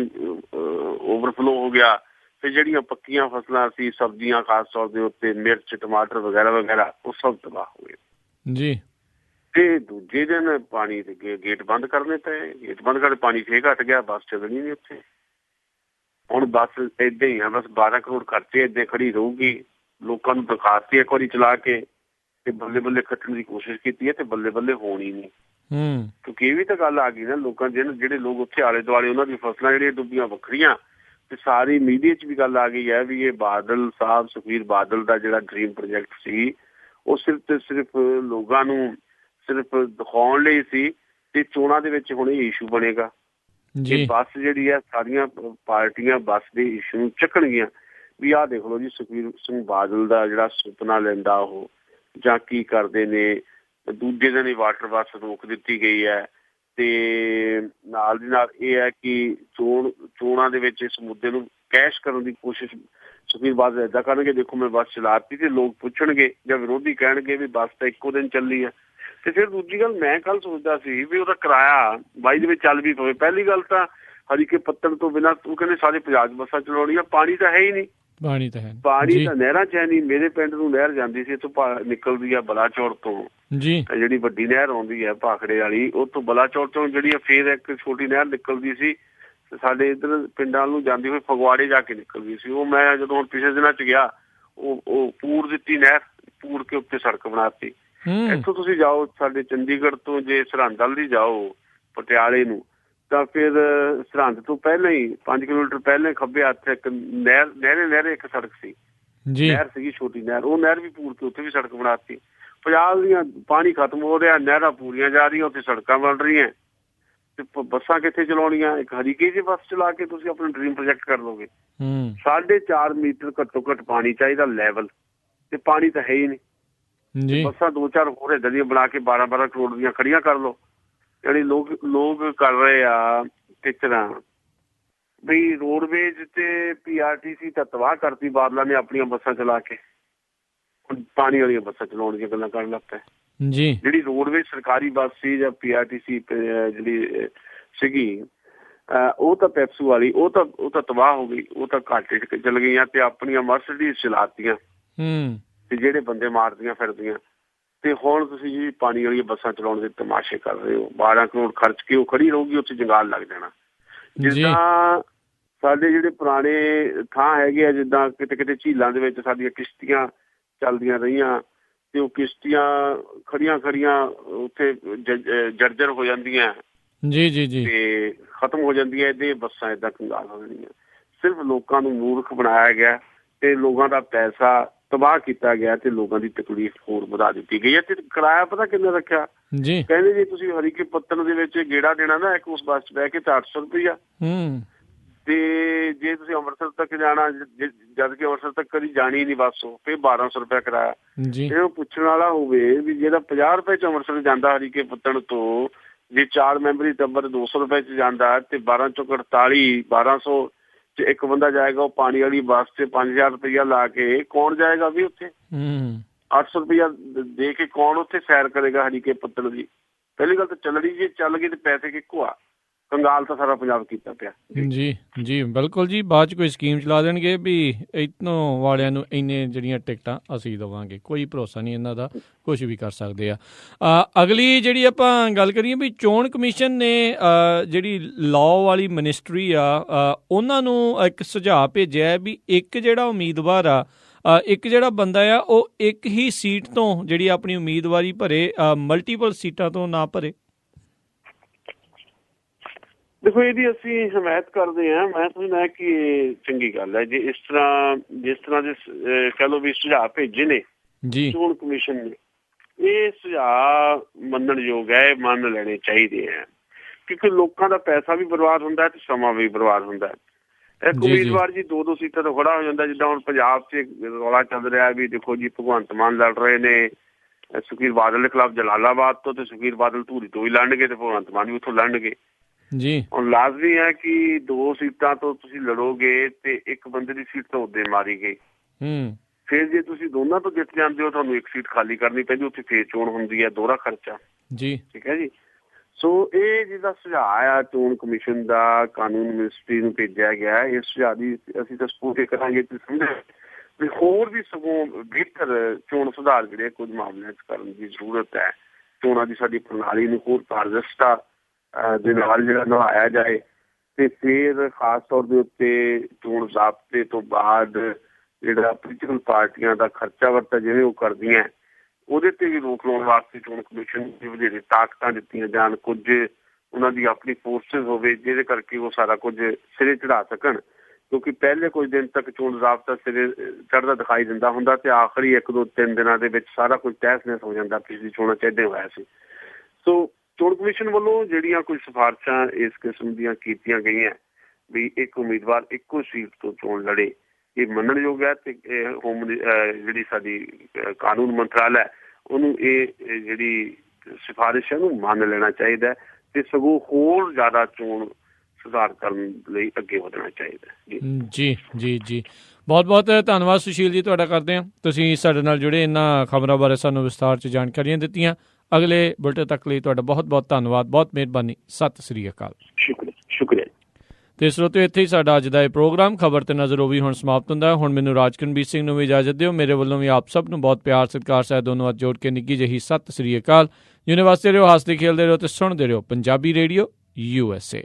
ਓਵਰਫਲੋ ਹੋ ਗਿਆ, ਤੇ ਜਿਹੜੀਆਂ ਪੱਕੀਆਂ ਫਸਲਾਂ ਸੀ, ਸਬਜ਼ੀਆਂ ਖਾਸ ਤੌਰ ਦੇ ਉੱਤੇ ਮਿਰਚ, ਟਮਾਟਰ ਵਗੈਰਾ ਵਗੈਰਾ, ਉਹ ਸਭ ਤਬਾਹ ਹੋ ਗਏ ਜੀ। ਤੇ ਦੂਜੇ ਦਿਨ ਪਾਣੀ ਦੇ ਗੇਟ ਬੰਦ ਕਰਨੇ ਪਏ, ਗੇਟ ਬੰਦ ਕਰਕੇ ਪਾਣੀ ਫੇਰ ਘੱਟ ਗਿਆ, ਬੱਸ ਚੱਲਣੀ ਨਹੀਂ ਉੱਥੇ। ਹੁਣ ਬੱਸ ਏਦਾਂ ਹੀ ਆ, ਬਸ 12 ਕਰੋੜ ਖਰਚੇ ਏਦਾਂ ਖੜੀ ਰਹੂਗੀ। ਲੋਕਾਂ ਨੂੰ ਦਿਖਾਤੀ ਇੱਕ ਵਾਰੀ ਚਲਾ ਕੇ, ਤੇ ਬੱਲੇ ਬੱਲੇ ਕੱਟਣ ਦੀ ਕੋਸ਼ਿਸ਼ ਕੀਤੀ ਹੈ, ਤੇ ਬੱਲੇ ਬੱਲੇ ਹੋਣੀ ਨਹੀਂ। ਕਿਉਂਕਿ ਇਹ ਵੀ ਤਾਂ ਗੱਲ ਆ ਗਈ ਨਾ, ਲੋਕਾਂ ਜਿਹੜੇ ਲੋਕ ਉੱਥੇ ਆਲੇ ਦੁਆਲੇ, ਉਹਨਾਂ ਦੀਆਂ ਫਸਲਾਂ ਜਿਹੜੀਆਂ ਡੁੱਬੀਆਂ ਵੱਖਰੀਆਂ, ਤੇ ਸਾਰੀ ਮੀਡੀਆ 'ਚ ਵੀ ਗੱਲ ਆ ਗਈ ਹੈ ਵੀ ਇਹ ਬਾਦਲ ਸਾਹਿਬ, ਸੁਖਬੀਰ ਬਾਦਲ ਦਾ ਜਿਹੜਾ ਡਰੀਮ ਪ੍ਰੋਜੈਕਟ ਸੀ, ਉਹ ਸਿਰਫ ਤੇ ਸਿਰਫ ਲੋਕਾਂ ਨੂੰ ਸਿਰਫ ਦਿਖਾਉਣ ਲਈ ਸੀ, ਤੇ ਚੋਣਾਂ ਦੇ ਵਿੱਚ ਹੁਣ ਇਹ ਇਸ਼ੂ ਬਣੇਗਾ। ਇਹ ਬੱਸ ਜਿਹੜੀ ਹੈ, ਸਾਰੀਆਂ ਪਾਰਟੀਆਂ ਬੱਸ ਦੇ ਇਸ਼ੂ ਨੂੰ ਚੱਕਣਗੀਆਂ ਵੀ ਆਹ ਦੇਖ ਲਓ ਜੀ, ਸੁਖਬੀਰ ਸਿੰਘ ਬਾਦਲ ਦਾ ਜਿਹੜਾ ਸੁਪਨਾ ਲੈਂਦਾ ਉਹ, ਜਾਂ ਕੀ ਕਰਦੇ ਨੇ। ਦੂਜੇ ਦਿਨ ਹੀ ਵਾਟਰ ਬੱਸ ਰੋਕ ਦਿੱਤੀ ਗਈ ਹੈ, ਤੇ ਨਾਲ ਦੀ ਨਾਲ ਇਹ ਹੈ ਕਿ ਚੋਣਾਂ ਦੇ ਵਿੱਚ ਇਸ ਮੁੱਦੇ ਨੂੰ ਕੈਸ਼ ਕਰਨ ਦੀ ਕੋਸ਼ਿਸ਼ ਸੁਖਬੀਰ ਬਾਦਲ ਏਦਾਂ ਕਰਨਗੇ, ਦੇਖੋ ਮੈਂ ਬੱਸ ਚਲਾਤੀ, ਤੇ ਲੋਕ ਪੁੱਛਣਗੇ ਜਾਂ ਵਿਰੋਧੀ ਕਹਿਣਗੇ ਵੀ ਬੱਸ ਤਾਂ ਇੱਕੋ ਦਿਨ ਚੱਲੀ ਆ। ਤੇ ਫਿਰ ਦੂਜੀ ਗੱਲ, ਮੈਂ ਕੱਲ ਸੋਚਦਾ ਸੀ ਵੀ ਉਹਦਾ ਕਿਰਾਇਆ ਬਾਈ ਦੇ ਵਿੱਚ ਚੱਲ ਵੀ ਪਵੇ। ਪਹਿਲੀ ਗੱਲ ਤਾਂ ਹਰੀਕੇ ਪੱਤਣ ਤੋਂ ਬਿਨਾਂ ਉਹ ਕਹਿੰਦੇ ਸਾਰੇ ਪੰਜਾਬ ਬੱਸਾਂ ਚਲਾਉਣੀਆਂ, ਪਾਣੀ ਤਾਂ ਹੈ ਹੀ ਨਹੀਂ, ਪਾਣੀ ਤਾਂ ਨਹਿਰਾਂ 'ਚ ਹੈ ਨਹੀਂ। ਮੇਰੇ ਪਿੰਡ ਨੂੰ ਨਹਿਰ ਜਾਂਦੀ ਸੀ, ਇੱਥੋਂ ਨਿਕਲਦੀ ਆ ਬਲਾਚੌਰ ਤੋਂ, ਜਿਹੜੀ ਵੱਡੀ ਨਹਿਰ ਆਉਂਦੀ ਹੈ ਭਾਖੜੇ ਵਾਲੀ, ਉੱਥੋਂ ਬਲਾਚੌਰ ਤੋਂ ਜਿਹੜੀ ਫੇਰ ਇੱਕ ਛੋਟੀ ਨਹਿਰ ਨਿਕਲਦੀ ਸੀ ਸਾਡੇ ਇੱਧਰ ਪਿੰਡਾਂ ਨੂੰ ਜਾਂਦੀ ਹੋਈ, ਫਗਵਾੜੇ ਜਾ ਕੇ ਨਿਕਲਦੀ ਸੀ। ਉਹ ਮੈਂ ਜਦੋਂ ਹੁਣ ਪਿਛਲੇ ਦਿਨਾਂ 'ਚ ਗਿਆ, ਉਹ ਪੂਰ ਦਿੱਤੀ ਨਹਿਰ, ਪੂਰ ਕੇ ਉੱਤੇ ਸੜਕ ਬਣਾਤੀ। ਇੱਥੋਂ ਤੁਸੀਂ ਜਾਓ ਸਾਡੇ ਚੰਡੀਗੜ੍ਹ ਤੋਂ, ਜੇ ਸਰਹੰਦ ਵੱਲ ਦੀ ਜਾਓ ਪਟਿਆਲੇ ਨੂੰ, ਤਾਂ ਫਿਰ ਸਰਹੰਦ ਤੋਂ ਪਹਿਲਾਂ ਹੀ 5 ਕਿਲੋਮੀਟਰ ਪਹਿਲਾਂ ਖੱਬੇ ਹੱਥ ਇੱਕ ਨਹਿਰੇ ਇੱਕ ਸੜਕ ਸੀ, ਨਹਿਰ ਸੀਗੀ ਛੋਟੀ ਨਹਿਰ, ਉਹ ਨਹਿਰ ਵੀ ਪੂਰ ਕੇ ਉੱਥੇ ਵੀ ਸੜਕ ਬਣਾਤੀ। ਪੰਜਾਬ ਦੀਆਂ ਪਾਣੀ ਖਤਮ ਹੋ ਰਿਹਾ, ਨਹਿਰਾਂ ਪੂਰੀਆਂ ਜਾ ਰਹੀਆਂ, ਉੱਥੇ ਸੜਕਾਂ ਬਣ ਰਹੀਆਂ, ਤੇ ਬੱਸਾਂ ਕਿੱਥੇ ਚਲਾਉਣੀਆਂ? ਇੱਕ ਹਰੀਕੇ ਦੀ ਬੱਸ ਚਲਾ ਕੇ ਤੁਸੀਂ ਆਪਣਾ ਡਰੀਮ ਪ੍ਰੋਜੈਕਟ ਕਰ ਲਓਗੇ। 4.5 ਮੀਟਰ ਘੱਟੋ ਘੱਟ ਪਾਣੀ ਚਾਹੀਦਾ ਲੈਵਲ, ਤੇ ਪਾਣੀ ਤਾਂ ਹੈ ਹੀ ਨਹੀਂ। ਬੱਸਾਂ 2-4 ਹੋਰ ਏਦਾਂ ਦੀਆਂ ਬਣਾ ਕੇ 12-12 ਕਰੋੜ ਦੀਆਂ ਖੜੀਆਂ ਕਰ ਲਓ। ਜਿਹੜੀ ਲੋਕ ਕਰ ਰਹੇ ਆ ਟਿਚਰਾਂ ਬਈ ਰੋਡਵੇਜ਼ ਤੇ PRTC ਤਾਂ ਤਬਾਹ ਕਰਤੀ ਬਾਦਲਾਂ ਨੇ ਆਪਣੀਆਂ ਬੱਸਾਂ ਚਲਾ ਕੇ, ਹੁਣ ਪਾਣੀ ਵਾਲੀਆਂ ਬੱਸਾਂ ਚਲਾਉਣ ਦੀਆਂ ਗੱਲਾਂ ਕਰਨ ਲੱਗ ਪਏ। ਜਿਹੜੀ ਰੋਡਵੇਜ਼ ਸਰਕਾਰੀ ਬੱਸ ਸੀ ਜਾਂ PRTC ਜਿਹੜੀ ਸੀਗੀ, ਉਹ ਤਾਂ ਪੈਪਸੂ ਵਾਲੀ, ਉਹ ਤਾਂ ਤਬਾਹ ਹੋ ਗਈ, ਉਹ ਤਾਂ ਘਾਟੇ 'ਚ ਚਲ ਗਈਆਂ, ਤੇ ਆਪਣੀਆਂ ਮਰਸਡੀਜ਼ ਚਲਾਤੀਆਂ, ਤੇ ਜਿਹੜੇ ਬੰਦੇ ਮਾਰਦੀਆਂ ਫਿਰਦੀਆਂ। ਤੇ ਹੁਣ ਤੁਸੀਂ ਜੀ ਪਾਣੀ ਵਾਲੀਆਂ ਬੱਸਾਂ ਚਲਾਉਣ ਦੇ ਤਮਾਸ਼ੇ ਕਰ ਰਹੇ ਹੋ। 12 ਕਰੋੜ ਖਰਚ ਕੇ ਉਹ ਖੜੀ ਰਹੂਗੀ, ਉੱਥੇ ਜੰਗਾਲ ਲੱਗ ਜਾਣਾ। ਜਿੱਦਾਂ ਸਾਡੇ ਜਿਹੜੇ ਪੁਰਾਣੇ ਥਾਂ ਹੈਗੇ ਆ, ਜਿੱਦਾਂ ਕਿਤੇ ਕਿਤੇ ਝੀਲਾਂ ਦੇ ਵਿੱਚ ਸਾਡੀਆਂ ਕਿਸ਼ਤੀਆਂ ਚੱਲਦੀਆਂ ਰਹੀਆਂ, ਤੇ ਉਹ ਕਿਸ਼ਤੀਆਂ ਖੜੀਆਂ ਉੱਥੇ ਜਰਜਰ ਹੋ ਜਾਂਦੀਆਂ, ਤੇ ਖਤਮ ਹੋ ਜਾਂਦੀਆਂ। ਇਹਦੇ ਬੱਸਾਂ ਏਦਾਂ ਕੰਗਾਲ ਹੋ ਜਾਂਦੀਆਂ। ਸਿਰਫ ਲੋਕਾਂ ਨੂੰ ਮੂਰਖ ਬਣਾਇਆ ਗਿਆ, ਤੇ ਲੋਕਾਂ ਦਾ ਪੈਸਾ ਤਬਾਹ ਕੀਤਾ ਗਿਆ, ਤੇ ਲੋਕਾਂ ਦੀ ਤਕਲੀਫ ਹੋਰ ਵਧਾ ਦਿੱਤੀ ਗਈ ਹੈ। ਤੇ ਕਿਰਾਇਆ ਪਤਾ ਕਿੰਨਾ ਰੱਖਿਆ? ਕਹਿੰਦੇ ਜੀ ਤੁਸੀਂ ਹਰੀਕੇ ਪੱਤਣ ਦੇ ਵਿੱਚ ਗੇੜਾ ਦੇਣਾ ਨਾ ਇੱਕ ਉਸ ਬੱਸ 'ਚ ਬਹਿ ਕੇ, ਤਾਂ 800 ਰੁਪਇਆ, ਤੇ ਜੇ ਤੁਸੀਂ ਅੰਮ੍ਰਿਤਸਰ ਤੱਕ ਜਾਣਾ, ਜਦ ਕਿ ਅੰਮ੍ਰਿਤਸਰ ਤੱਕ ਕਦੀ ਜਾਣੀ ਨਹੀਂ ਬੱਸ, ਉਹ ਫਿਰ 1200 ਰੁਪਇਆ ਕਿਰਾਇਆ। ਇਹ ਪੁੱਛਣ ਵਾਲਾ ਹੋਵੇ ਵੀ ਜਿਹੜਾ 50 ਰੁਪਏ 'ਚ ਅੰਮ੍ਰਿਤਸਰ ਜਾਂਦਾ ਹਰੀਕੇ ਪੱਤਣ ਤੋਂ, ਜੇ 4 ਮੈਂਬਰੀ ਟੱਬਰ 200 ਰੁਪਏ 'ਚ ਜਾਂਦਾ, ਤੇ 12 ਚੋਂ 48 1200 'ਚ ਇੱਕ ਬੰਦਾ ਜਾਏਗਾ। ਉਹ ਪਾਣੀ ਵਾਲੀ ਬੱਸ 'ਚ 5000 ਰੁਪਇਆ ਲਾ ਕੇ ਕੌਣ ਜਾਏਗਾ ਵੀ ਉੱਥੇ? 800 ਰੁਪਇਆ ਦੇ ਕੇ ਕੌਣ ਉੱਥੇ ਸੈਰ ਕਰੇਗਾ ਹਰੀਕੇ ਪੱਤਣ ਦੀ? ਪਹਿਲੀ ਗੱਲ ਤਾਂ ਚੱਲਣੀ, ਜੇ ਚੱਲ ਗਈ ਤੇ ਪੈਸੇ ਕਿੱਕੋ ਆ? ਕੰਗਾਲ ਤਾਂ ਸਾਰਾ ਪੰਜਾਬ ਕੀਤਾ ਪਿਆ। ਜੀ ਬਿਲਕੁਲ ਜੀ। ਬਾਅਦ 'ਚ ਕੋਈ ਸਕੀਮ ਚਲਾ ਦੇਣਗੇ ਵੀ ਇੱਥੋਂ ਵਾਲਿਆਂ ਨੂੰ ਇੰਨੇ ਜਿਹੜੀਆਂ ਟਿਕਟਾਂ ਅਸੀਂ ਦੇਵਾਂਗੇ। ਕੋਈ ਭਰੋਸਾ ਨਹੀਂ ਇਹਨਾਂ ਦਾ, ਕੁਛ ਵੀ ਕਰ ਸਕਦੇ ਆ। ਅਗਲੀ ਜਿਹੜੀ ਆਪਾਂ ਗੱਲ ਕਰੀਏ ਵੀ ਚੋਣ ਕਮਿਸ਼ਨ ਨੇ ਜਿਹੜੀ ਲਾਅ ਵਾਲੀ ਮਿਨਿਸਟਰੀ ਆ, ਉਹਨਾਂ ਨੂੰ ਇੱਕ ਸੁਝਾਅ ਭੇਜਿਆ ਵੀ ਇੱਕ ਜਿਹੜਾ ਉਮੀਦਵਾਰ ਆ, ਇੱਕ ਜਿਹੜਾ ਬੰਦਾ ਆ, ਉਹ ਇੱਕ ਹੀ ਸੀਟ ਤੋਂ ਜਿਹੜੀ ਆਪਣੀ ਉਮੀਦਵਾਰੀ ਭਰੇ, ਮਲਟੀਪਲ ਸੀਟਾਂ ਤੋਂ ਨਾ ਭਰੇ। ਦੇਖੋ, ਇਹਦੀ ਅਸੀਂ ਹਮਾਇਤ ਕਰਦੇ ਹਾਂ। ਮੈਂ ਸਮਝਦਾ ਕਿ ਇਹ ਚੰਗੀ ਗੱਲ ਹੈ। ਜੇ ਜਿਸ ਤਰ੍ਹਾਂ ਦੇ ਕਹਿ ਲਓ ਵੀ ਸੁਝਾਅ ਭੇਜੇ ਨੇ ਚੋਣ ਕਮਿਸ਼ਨ ਨੇ, ਇਹ ਸੁਝਾਅ ਮੰਨਣਯੋਗ ਹੈ, ਮੰਨ ਲੈਣੇ ਚਾਹੀਦੇ ਹੈ, ਕਿਉਂਕਿ ਲੋਕਾਂ ਦਾ ਪੈਸਾ ਵੀ ਬਰਬਾਦ ਹੁੰਦਾ ਤੇ ਸਮਾਂ ਵੀ ਬਰਬਾਦ ਹੁੰਦਾ। ਇੱਕ ਉਮੀਦਵਾਰ ਜੀ 2-2 ਸੀਟਾਂ ਤੋਂ ਖੜਾ ਹੋ ਜਾਂਦਾ। ਜਿੱਦਾਂ ਹੁਣ ਪੰਜਾਬ 'ਚ ਰੌਲਾ ਚੱਲ ਰਿਹਾ ਵੀ ਦੇਖੋ ਜੀ ਭਗਵੰਤ ਮਾਨ ਲੜ ਰਹੇ ਨੇ ਸੁਖਬੀਰ ਬਾਦਲ ਦੇ ਖਿਲਾਫ ਜਲਾਲਾਬਾਦ ਤੋਂ, ਤੇ ਸੁਖਬੀਰ ਬਾਦਲ ਧੂਰੀ ਤੋਂ ਹੀ ਲੜਨਗੇ, ਤੇ ਭਗਵੰਤ ਮਾਨ ਵੀ ਉੱਥੋਂ ਲੜਨਗੇ। ਹੁਣ ਲਾਜ਼ਮੀ ਹੈ ਕਿ 2 ਸੀਟਾਂ ਤੋਂ ਤੁਸੀਂ ਲੜੋਗੇ, ਤੇ ਇੱਕ ਬੰਦੇ ਦੀ ਸੀਟ ਤਾਂ ਉਦੋਂ ਮਾਰੀ ਗਈ। ਫਿਰ ਜੇ ਤੁਸੀਂ ਦੋਨਾਂ ਤੋਂ ਜਿੱਤ ਜਾਂਦੇ ਹੋ, ਤੁਹਾਨੂੰ ਇੱਕ ਸੀਟ ਖਾਲੀ ਕਰਨੀ ਪੈਂਦੀ, ਉੱਥੇ ਫੇਰ ਚੋਣ ਹੁੰਦੀ ਹੈ, ਦੋਹਰਾ ਖਰਚਾ। ਠੀਕ ਹੈ ਜੀ। ਸੋ ਇਹ ਜਿਹਦਾ ਸੁਝਾਅ ਆ ਚੋਣ ਕਮਿਸ਼ਨ ਦਾ ਕਾਨੂੰਨ ਮਿਨਿਸਟਰੀ ਨੂੰ ਭੇਜਿਆ ਗਿਆ, ਇਸ ਸੁਝਾਅ ਦੀ ਅਸੀਂ ਤਾਂ ਸਪੋਰਟ ਕਰਾਂਗੇ ਤੇ ਸਮਝਾਂਗੇ ਵੀ ਹੋਰ ਵੀ ਸਗੋਂ ਬਿਹਤਰ ਚੋਣ ਸੁਧਾਰ ਜਿਹੜੇ ਕੁਝ ਮਾਮਲਿਆਂ 'ਚ ਕਰਨ ਦੀ ਜ਼ਰੂਰਤ ਹੈ। ਚੋਣਾਂ ਦੀ ਸਾਡੀ ਪ੍ਰਣਾਲੀ ਨੂੰ ਹੋਰ ਪਾਰਦਰਸ਼ਤਾ ਦੇ ਨਾਲ ਜਿਹੜਾ ਨਿਭਾਇਆ ਜਾਏ ਤੇ ਫਿਰ ਖਾਸ ਤੌਰ ਦੇ ਉੱਤੇ ਚੋਣ ਜ਼ਾਬਤੇ ਤੋਂ ਬਾਅਦ ਜਿਹੜਾ ਪੋਲੀਟੀਕਲ ਪਾਰਟੀਆਂ ਦਾ ਖਰਚਾ ਵਰਤਾ ਜਿਵੇਂ ਉਹ ਕਰਦੀਆਂ ਉਹਦੇ ਤੇ ਵੀ ਰੋਕ ਲਾਉਣ ਵਾਸਤੇ ਚੋਣ ਕਮਿਸ਼ਨ ਦੀ ਵਧੇਰੇ ਤਾਕਤਾਂ ਦਿੱਤੀਆਂ ਜਾਣ, ਕੁਝ ਉਹਨਾਂ ਦੀ ਆਪਣੀ ਫੋਰਸਿਸ ਹੋਵੇ ਜਿਹਦੇ ਕਰਕੇ ਉਹ ਸਾਰਾ ਕੁਝ ਸਿਰੇ ਚੜਾ ਸਕਣ। ਕਿਉਂਕਿ ਪਹਿਲੇ ਕੁਝ ਦਿਨ ਤੱਕ ਚੋਣ ਜ਼ਾਬਤਾ ਸਿਰੇ ਚੜ੍ਹਦਾ ਦਿਖਾਈ ਦਿੰਦਾ ਹੁੰਦਾ ਤੇ ਆਖਰੀ 1-2-3 ਦਿਨਾਂ ਦੇ ਵਿੱਚ ਸਾਰਾ ਕੁਝ ਤਹਿਸ-ਨਹਿਸ ਹੋ ਜਾਂਦਾ। ਪਿਛਲੀ ਚੋਣਾਂ 'ਚ ਏਦਾਂ ਹੋਇਆ ਸੀ। ਸੋ ਚੋਣ ਕਮਿਸ਼ਨ ਵੱਲੋਂ ਜਿਹੜੀਆਂ ਕੁਝ ਸਿਫਾਰਸ਼ਾਂ ਇਸ ਕਿਸਮ ਦੀਆਂ ਕੀਤੀਆਂ ਗਈਆਂ ਵੀ ਇੱਕ ਉਮੀਦਵਾਰ ਇੱਕੋ ਸੀਟ ਤੋਂ ਚੋਣ ਲੜੇ, ਇਹ ਮੰਨਣਯੋਗ ਹੈ ਤੇ ਹੋਮ ਜਿਹੜੀ ਸਾਡੀ ਕਾਨੂੰਨ ਮੰਤਰਾਲਾ ਉਹਨੂੰ ਇਹ ਜਿਹੜੀ ਸਿਫਾਰਿਸ਼ ਹੈ ਉਹਨੂੰ ਮੰਨ ਲੈਣਾ ਚਾਹੀਦਾ ਤੇ ਸਗੋਂ ਹੋਰ ਜ਼ਿਆਦਾ ਚੋਣ ਸੁਧਾਰ ਕਰਨ ਲਈ ਅੱਗੇ ਵਧਣਾ ਚਾਹੀਦਾ। ਜੀ ਜੀ ਜੀ ਬਹੁਤ ਬਹੁਤ ਧੰਨਵਾਦ ਸੁਸ਼ੀਲ ਜੀ ਤੁਹਾਡਾ ਕਰਦੇ ਹਾਂ। ਤੁਸੀਂ ਸਾਡੇ ਨਾਲ ਜੁੜੇ ਇਹਨਾਂ ਖਬਰਾਂ ਬਾਰੇ ਸਾਨੂੰ ਵਿਸਥਾਰ 'ਚ ਜਾਣਕਾਰੀਆਂ ਦਿੱਤੀਆਂ। ਅਗਲੇ ਬੁਲਟਨ ਤੱਕ ਲਈ ਤੁਹਾਡਾ ਬਹੁਤ ਬਹੁਤ ਧੰਨਵਾਦ, ਬਹੁਤ ਮਿਹਰਬਾਨੀ। ਸਤਿ ਸ੍ਰੀ ਅਕਾਲ। ਸ਼ੁਕਰੀਆ। ਤੇ ਸਰੋਤਿਓ, ਇੱਥੇ ਹੀ ਸਾਡਾ ਅੱਜ ਦਾ ਇਹ ਪ੍ਰੋਗਰਾਮ ਖਬਰ ਤੇ ਨਜ਼ਰ ਉਹ ਵੀ ਹੁਣ ਸਮਾਪਤ ਹੁੰਦਾ। ਹੁਣ ਮੈਨੂੰ ਰਾਜਕਨਵੀਰ ਸਿੰਘ ਨੂੰ ਵੀ ਇਜਾਜ਼ਤ ਦਿਓ। ਮੇਰੇ ਵੱਲੋਂ ਵੀ ਆਪ ਸਭ ਨੂੰ ਬਹੁਤ ਪਿਆਰ ਸਤਿਕਾਰ ਸਹਿਤ ਦੋਨੋਂ ਹੱਥ ਜੋੜ ਕੇ ਨਿੱਘੀ ਜਿਹੀ ਸਤਿ ਸ੍ਰੀ ਅਕਾਲ। ਯੂਨੀਵਰਸਿਟੀ ਰਹੋ, ਹੱਸਦੇ ਖੇਲਦੇ ਰਹੋ ਤੇ ਸੁਣਦੇ ਰਹੋ ਪੰਜਾਬੀ ਰੇਡੀਓ USA।